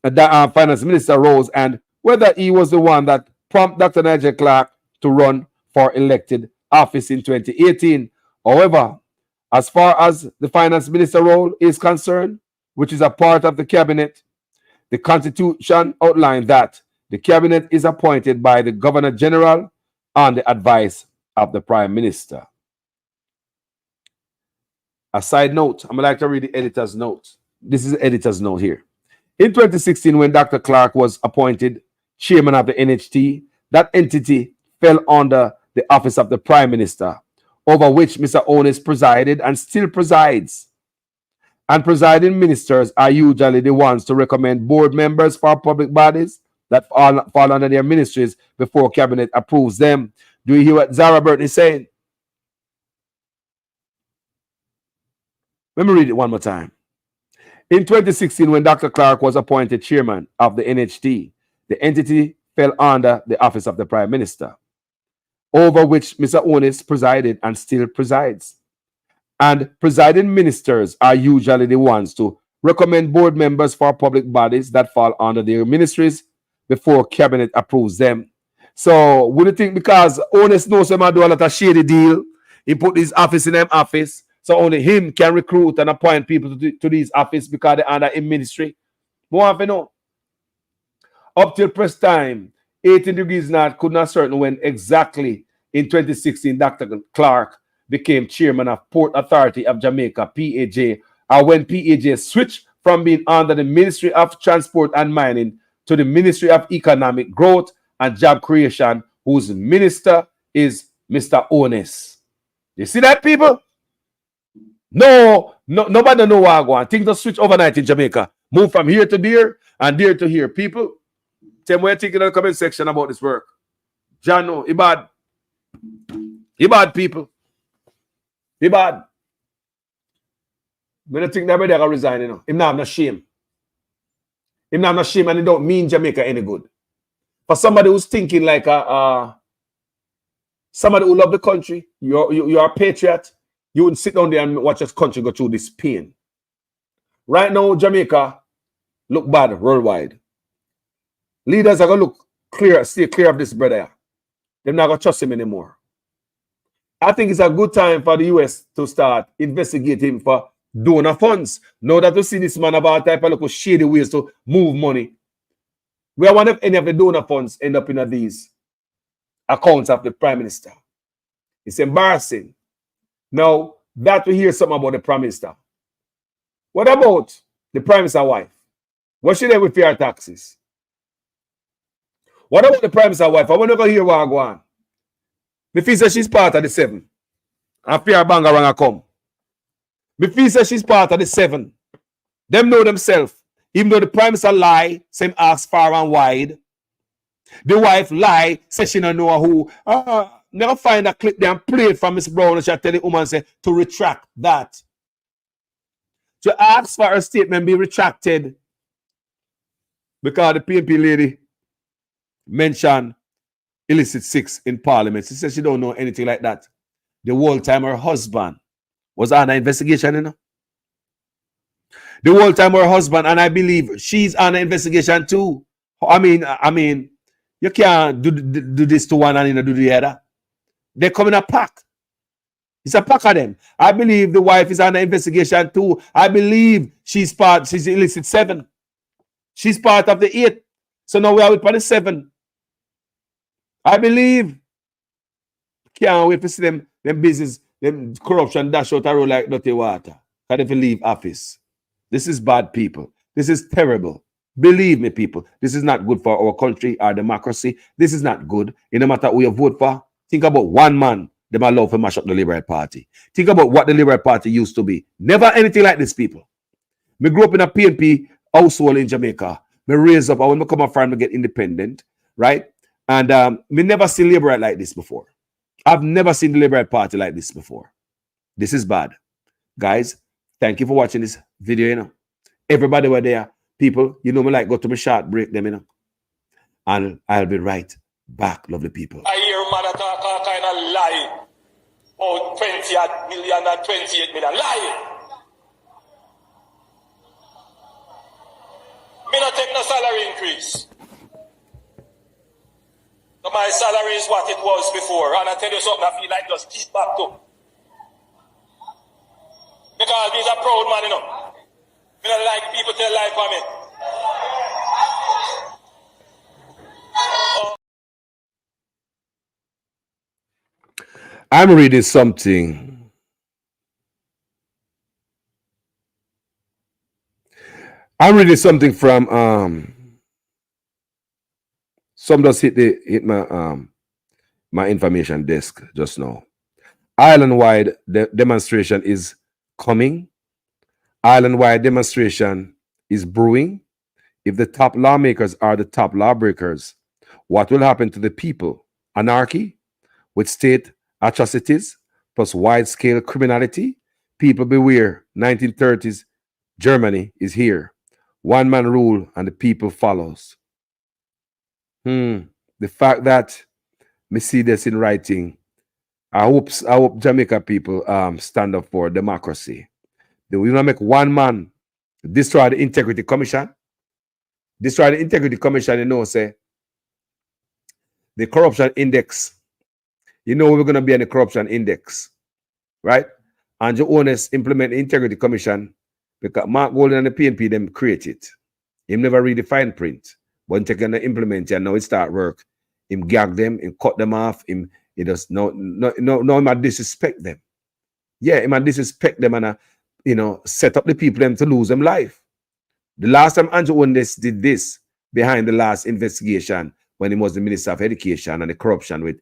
the finance minister roles, and whether he was the one that prompted Dr. Nigel Clark to run for elected office in 2018. However, as far as the finance minister role is concerned, which is a part of the cabinet, the Constitution outlined that the cabinet is appointed by the Governor General on the advice of the Prime Minister. A side note, I'm going to like to read the editor's note. This is the editor's note here. In 2016, when Dr. Clark was appointed chairman of the NHT, that entity fell under the office of the Prime Minister, over which Mr. Holness presided and still presides. And presiding ministers are usually the ones to recommend board members for public bodies that fall under their ministries before cabinet approves them. Do you hear what Zara Burton is saying? Let me read it one more time. In 2016, when Dr. Clark was appointed chairman of the NHT, the entity fell under the office of the Prime Minister, over which Mr. Holness presided and still presides. And presiding ministers are usually the ones to recommend board members for public bodies that fall under their ministries before cabinet approves them. So, would you think because Holness knows him do a lot of shady deal, he put his office in them office, so only him can recruit and appoint people to these office because they're under in ministry? More have to know. Up till press time, 18 degrees north could not certain when exactly in 2016 Dr. Clark became chairman of Port Authority of Jamaica, PAJ, or when PAJ switched from being under the Ministry of Transport and Mining to the Ministry of Economic Growth and Job Creation, whose minister is Mr. Holness. You see that, people? No, nobody know where I go. Things don't switch overnight in Jamaica. Move from here to there and there to here. People, tell me what you think in the comment section about this work. John, no, he bad. He bad, people. He bad. I don't think that brother can resign, you know. Him not have no shame. Him not have no shame, and it don't mean Jamaica any good. For somebody who's thinking like somebody who love the country, you're a patriot, you wouldn't sit down there and watch your country go through this pain. Right now, Jamaica look bad worldwide. Leaders are going to look clear, stay clear of this brother. They're not going to trust him anymore. I think it's a good time for the US to start investigating for donor funds. Now that we see this man about type of look shady ways to move money, we are wondering if any of the donor funds end up in these accounts of the Prime Minister. It's embarrassing. Now that we hear something about the Prime Minister. What about the Prime Minister's wife? What should they with fair taxes? What about the Prime Minister's wife? I want to go hear what I go on. Me feel say she's part of the 7. And fear banga ranga come. Me feel say she's part of the 7. Them know themselves. Even though the Prime Minister lie, same ask far and wide. The wife lie, say she don't know who. Never find a clip there and play it from Miss Brown and she tell the woman say to retract that. To ask for her statement be retracted because the PNP lady mentioned illicit sex in Parliament. She says she don't know anything like that. The whole time her husband was under investigation, you know. The whole time her husband, and I believe she's under investigation too. I mean, you can't do this to one and you know, do the other. They come in a pack. It's a pack of them. I believe the wife is under investigation too. I believe she's illicit 7. She's part of the 8. So now we are with the 7. I believe. Can't wait to see them business, them corruption dash out a road like dirty water. Can't even leave office. This is bad, people. This is terrible. Believe me, people. This is not good for our country, our democracy. This is not good. No matter who you vote for, think about one man them allow to mash up the Liberal Party. Think about what the Liberal Party used to be. Never anything like this, people. Me grew up in a PNP household in Jamaica. Me raised up, when I come from, I get independent, right? And me never seen Labour like this before. I've never seen the Labour Party like this before. This is bad. Guys, thank you for watching this video, you know. Everybody were there. People, you know me like go to my short break them, you know. And I'll be right back, lovely people. I hear man talk all kind of lie. Oh, 20 million and 28 million. Lie. Me not take no salary increase. So my salary is what it was before. And I tell you something, I feel like just keep back to. Because he's a proud man, you know. Me don't like people tell lie for me. I'm reading something. I'm reading something from some just hit my my information desk just now. Island-wide demonstration is coming. Island-wide demonstration is brewing. If the top lawmakers are the top lawbreakers, what will happen to the people? Anarchy with state atrocities plus wide-scale criminality? People beware. 1930s Germany is here. One man rule and the people follows. The fact that me see this in writing, I hope Jamaica people stand up for democracy. They will not make one man destroy the Integrity Commission. Destroy the Integrity Commission, you know, say the corruption index. You know we're going to be on the corruption index, right? And your Holness implement the Integrity Commission because Mark Golden and the PNP them create it. Him never read the fine print. But they're going to implement it and now it start work. Him gag them, him cut them off, he does no might disrespect them. Yeah, he might disrespect them and you know, set up the people them to lose them life. The last time Andrew Holness did this behind the last investigation when he was the Minister of Education and the corruption with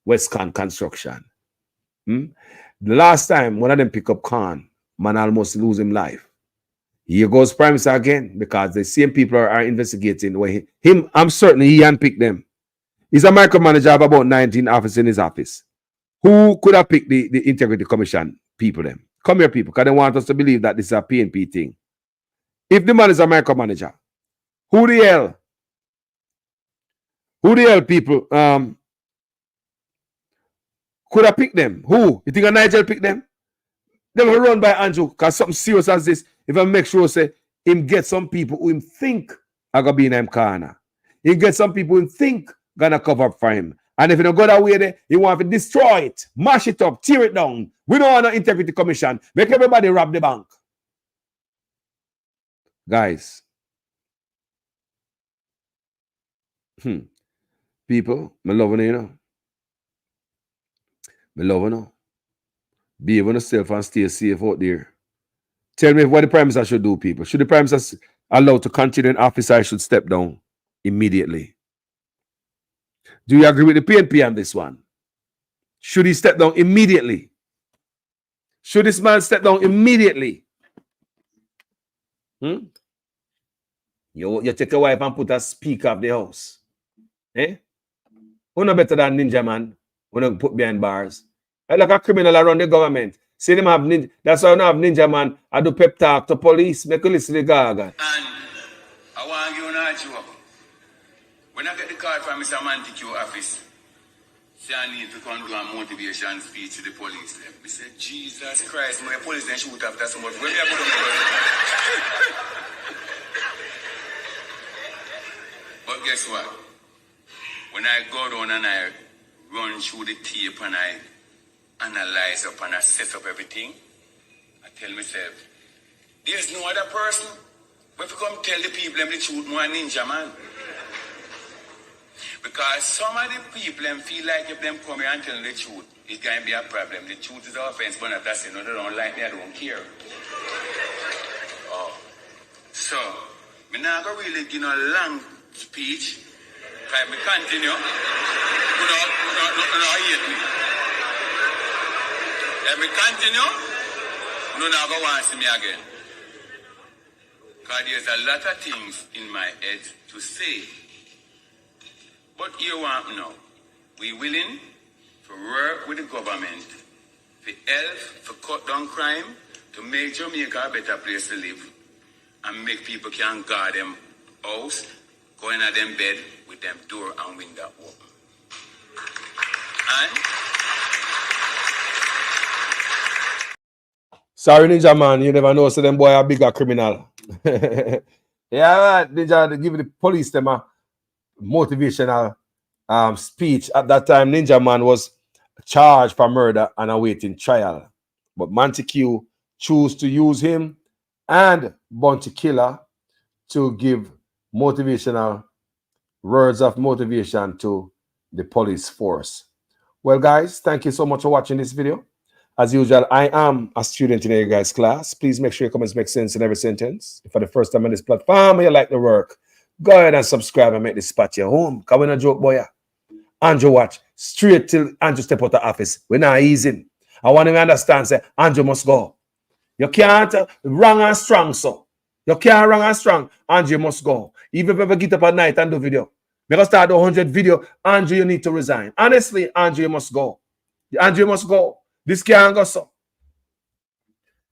Westcon Construction. The last time one of them pick up Khan, man almost lose him life. Here goes Prime Minister again because the same people are investigating where I'm certain he handpicked them. He's a micromanager of about 19 officers in his office. Who could have picked the Integrity Commission people them? Come here, people, because they want us to believe that this is a PNP thing. If the man is a micromanager, who the hell people could have picked them? Who? You think a Nigel picked them? They will run by Andrew because something serious as this. If I make sure say him get some people who him think are gonna be in him corner. He get some people who him think gonna cover up for him. And if you don't go that way there, he want to destroy it, mash it up, tear it down. We don't want an Integrity Commission. Make everybody rob the bank. Guys. People, me loving you know. Me loving you. Behave on yourself and stay safe out there. Tell me what the Prime Minister should do, people. Should the Prime Minister allow to continue in office or should step down immediately? Do you agree with the PNP on this one? Should he step down immediately? Should this man step down immediately? You take a wife and put a speaker of the house. Eh? Who no better than Ninja Man? Who no put behind bars? I like a criminal around the government. See them have ninja. That's why I don't have Ninja Man. I do pep talk to police. Make you listen to the gaga. And I want you to know. When I get the call from Mr. Manticue office, say I need to come do a motivation speech to the police. I said, Jesus Christ, my police then shoot after so much. Where me I put them? But guess what? When I go down and I run through the tape and I analyze up and assess up everything, I tell myself, there's no other person but if you come tell the people them the truth more Ninja Man. Because some of the people them feel like if them come here and tell the truth, it's going to be a problem. The truth is an offense, but if that's it, no, they don't like me, I don't care. So, I'm not going to really give a long speech. Let me continue. You don't hate me. Let me continue. You don't go want to see me again. Because there's a lot of things in my head to say. you want now. We willing to work with the government for help, for cut down crime, to make Jamaica a better place to live, and make people can guard them house, go in at them bed with them door and window open. And sorry, Ninja man, you never know, so them boy a bigger criminal. Yeah, right. Ninja, they give the police them a motivational speech. At that time, Ninja man was charged for murder and awaiting trial. But Montague chose to use him and Bounty Killer to give motivational words of motivation to the police force. Well, guys, thank you so much for watching this video. As usual, I am a student in your guys' class. Please make sure your comments make sense in every sentence. If for the first time on this platform and you like the work, go ahead and subscribe and make this spot your home. Because we're not joke, boy. Andrew watch straight till Andrew step out of office. We're not easy. I want him to understand, say, Andrew must go. You can't wrong and strong, so. You can't wrong and strong. Andrew must go. Even if you ever get up at night and do video. Because start 100 video, Andrew, you need to resign. Honestly, Andrew, you must go. Andrew must go. This can't go so.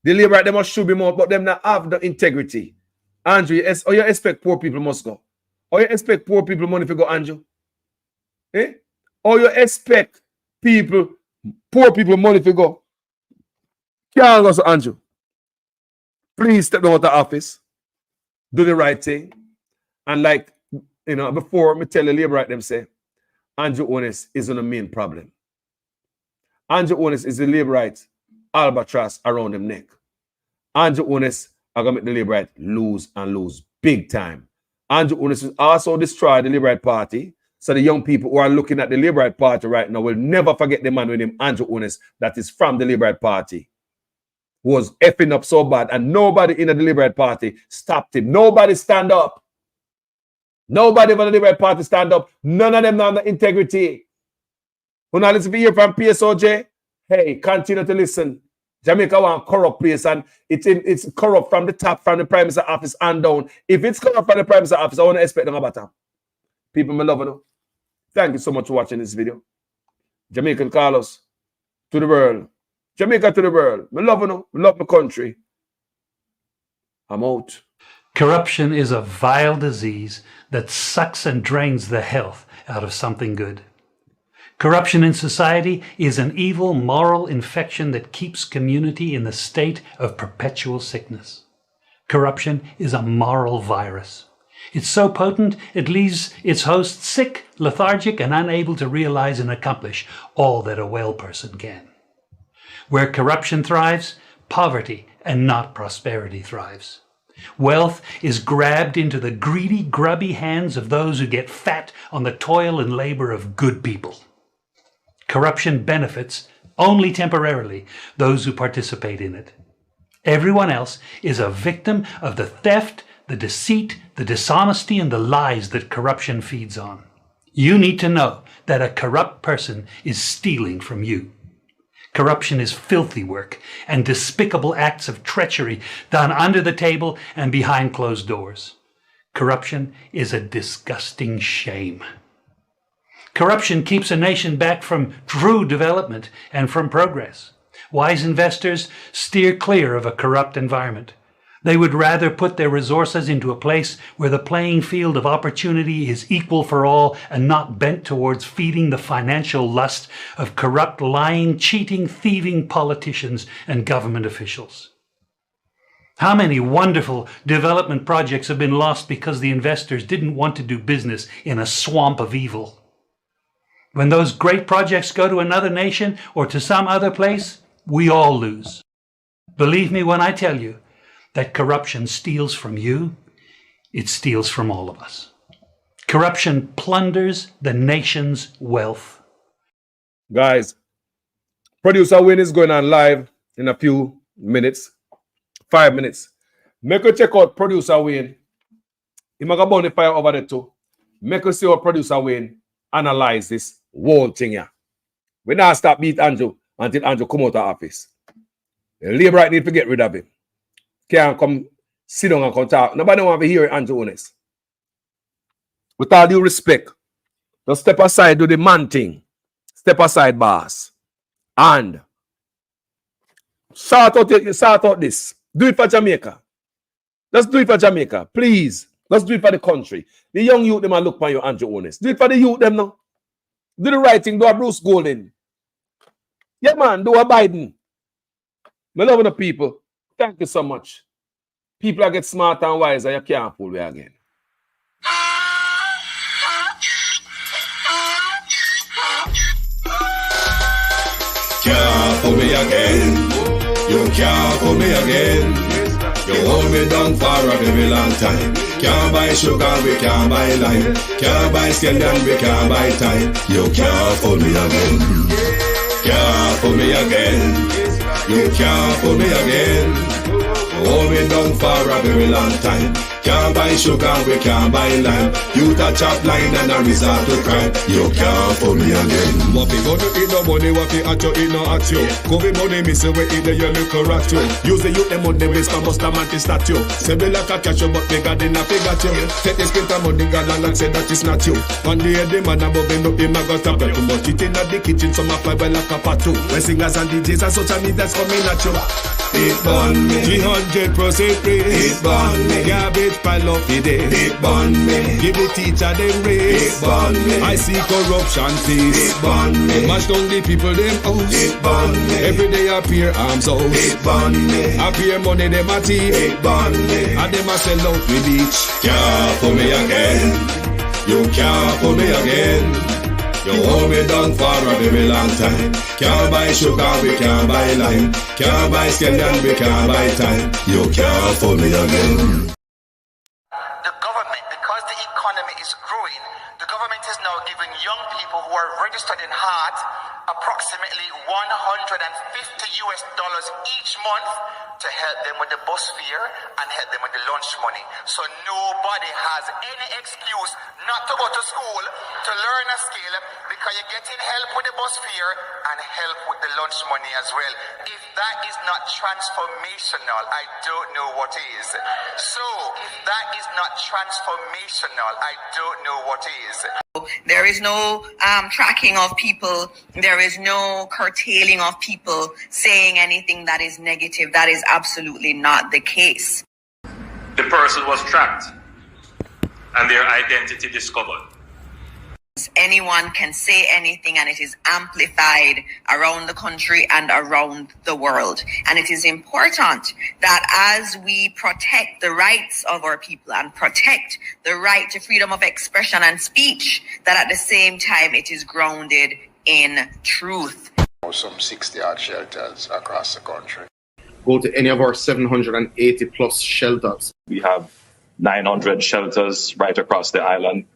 The labor they must should be more, but them not have the integrity. Andrew, you expect poor people must go. Or you expect poor people money to go, Andrew? Eh? Or you expect poor people money to go? Can't go so, Andrew. Please step down out the office. Do the right thing. And like, you know, before me tell the labor right, them say, Andrew Holness is on the main problem. Andrew Holness is the labor right albatross around them neck. Andrew Holness are going to make the labor right lose and lose big time. Andrew Holness will also destroy the Labour Right Party. So the young people who are looking at the Labour Right Party right now will never forget the man with him, Andrew Holness, that is from the Labour Right Party, who was effing up so bad, and nobody in the Labour Right Party stopped him. Nobody stand up. Nobody from the Labour Right Party stand up. None of them have the integrity. When I listen to hear from PSOJ, hey, continue to listen. Jamaica want corrupt place, and it's corrupt from the top, from the Prime Minister office and down. If it's corrupt from the Prime Minister office, I want to expect them about that. People, me love you. Thank you so much for watching this video. Jamaican Carlos to the world. Jamaica to the world. Me love you. Me love my country. I'm out. Corruption is a vile disease that sucks and drains the health out of something good. Corruption in society is an evil moral infection that keeps community in the state of perpetual sickness. Corruption is a moral virus. It's so potent it leaves its host sick, lethargic, and unable to realize and accomplish all that a well person can. Where corruption thrives, poverty and not prosperity thrives. Wealth is grabbed into the greedy, grubby hands of those who get fat on the toil and labor of good people. Corruption benefits, only temporarily, those who participate in it. Everyone else is a victim of the theft, the deceit, the dishonesty, and the lies that corruption feeds on. You need to know that a corrupt person is stealing from you. Corruption is filthy work and despicable acts of treachery done under the table and behind closed doors. Corruption is a disgusting shame. Corruption keeps a nation back from true development and from progress. Wise investors steer clear of a corrupt environment. They would rather put their resources into a place where the playing field of opportunity is equal for all and not bent towards feeding the financial lust of corrupt, lying, cheating, thieving politicians and government officials. How many wonderful development projects have been lost because the investors didn't want to do business in a swamp of evil? When those great projects go to another nation or to some other place, we all lose. Believe me when I tell you that corruption steals from you, it steals from all of us. Corruption plunders the nation's wealth. Guys, Producer Wayne is going on live in a few minutes, 5 minutes. Make you check out Producer Wayne. He might go the fire over there too. Make you see how Producer Wayne analyze this whole thing here. We now stop beat Andrew until Andrew come out of office. The Labour right need to get rid of him. Can't come sit down and come talk. Nobody want to hear Andrew Holness. With all due respect, Now step aside, do the man thing. Step aside, boss. And sort out this. Do it for Jamaica. Let's do it for Jamaica. Please. Let's do it for the country. The young youth, them look for you, Andrew Holness. Do it for the youth, them now. Do the right thing. Do a Bruce Golden. Yeah, man. Do a Biden. I love the people. Thank you so much. People are get smarter and wiser. You can't fool me again. Can't fool me again. You can't fool me again. You hold me down for a very long time. Can't buy sugar, we can't buy lime. Can't buy scallion, we can't buy time. You can't fool me again. Can't fool me again. You can't fool me again. Hold me down for a very long time. Can't buy sugar, we can't buy lime. You touch up line and a resort to crime. You can't fool me again. What we gonna eat no money, what we at you, eat no at you. Covid money, miss away, eat the your little rat you. Use the youth, them money, waste for bust a man to statue. Say me like a cash, but bigger than a figure you. Take the split of money, gal and say that it's not you. One day the man above him, him a got a bet too much. It in the kitchen, some a fly well like a patu. When singers and DJs and social media's coming at you. It burn me 300% free. It burn me garbage pile up the day. It burn me give the teacher them raise. It burn me I see corruption please. It burn me mash down the people them house. It burn me every day appear arms out. It burn me appear money them a thief. It burn me and them a sell out with each. Can't fool me again. You can't fool me again. You hold me down for a very long time. Can't buy sugar, we can't buy lime. Can't buy scallion, we can't buy time. You can't fool me again. The government, because the economy is growing, the government is now giving young people who are registered in heart approximately $150 each month to help them with the bus fare and help them with the lunch money. So nobody has any excuse not to go to school to learn a skill because you're getting help with the bus fare and help with the lunch money as well. If that is not transformational, I don't know what is. So if that is not transformational, I don't know what is. There is no tracking of people. There is no curtailing of people saying anything that is negative. That is absolutely not the case. The person was tracked and their identity discovered. Anyone can say anything and it is amplified around the country and around the world. And it is important that as we protect the rights of our people and protect the right to freedom of expression and speech, that at the same time it is grounded in truth. Some 60 odd shelters across the country. Go to any of our 780 plus shelters. We have 900 shelters right across the island.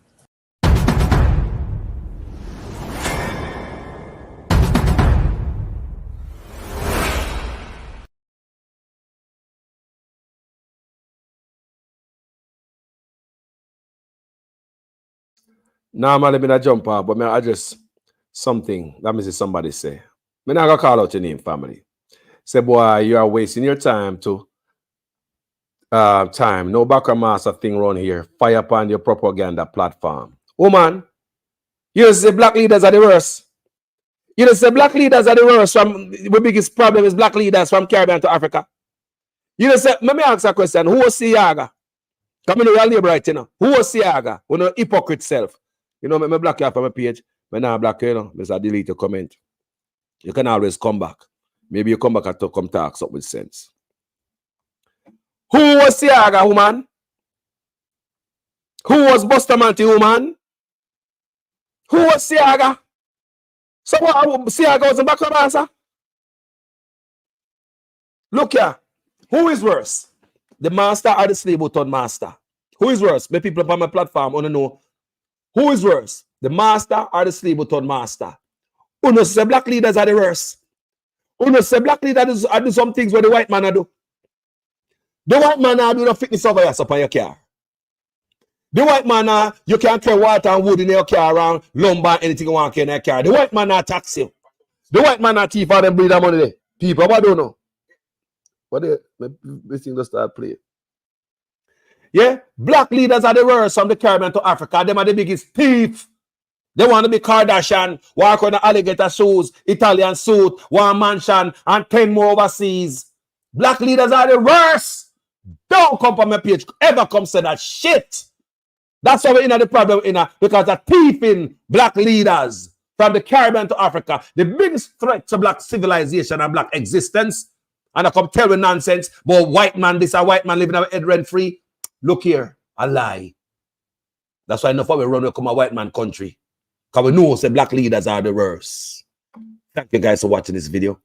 Normally, I'm not jump off, but I address something. Let me see somebody say. I'm not going to call out your name, family. Say, boy, you are wasting your time to No background master thing around here. Fire upon your propaganda platform. Woman, you say black leaders are the worst. You say black leaders are the worst. The biggest problem is black leaders from Caribbean to Africa. You say, let me ask a question. Who was Siaga? Come in your neighbor right now. Who was Siaga? Who no hypocrite self? You know, me block you off on my page. When I block you, know, I delete your comment. You can always come back. Maybe you come back and come talk something with sense. Who was Siaga, woman? Who was Bustamante, woman? Who was Siaga? So what? Siaga was the background answer? Look here. Who is worse? The master or the slave who turned master? Who is worse? My people on my platform want to know. Who is worse? The master or the slave who turned master? Uno say black leaders are the worst. Uno say black leaders do some things where the white man do. The white man do the fitness over your upon your car. The white man you can't carry water and wood in your car around lumber, anything you want in your car. The white man tax you. The white man thief for them breed money there. People, what don't know? What this thing just start playing. Yeah, black leaders are the worst from the Caribbean to Africa. Them are the biggest thief. They want to be Kardashian, walk on the alligator shoes, Italian suit, one mansion, and 10 more overseas. Black leaders are the worst. Don't come from my page. Ever come say that shit. That's why we're in the problem because the thieving black leaders from the Caribbean to Africa, the biggest threat to black civilization and black existence. And I come tell me nonsense, but white man, this a white man living our head rent free. Look here, a lie. That's why enough of we run away come a white man country. Because we know say black leaders are the worst. Thank you guys for watching this video.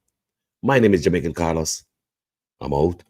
My name is Jamaican Carlos. I'm out.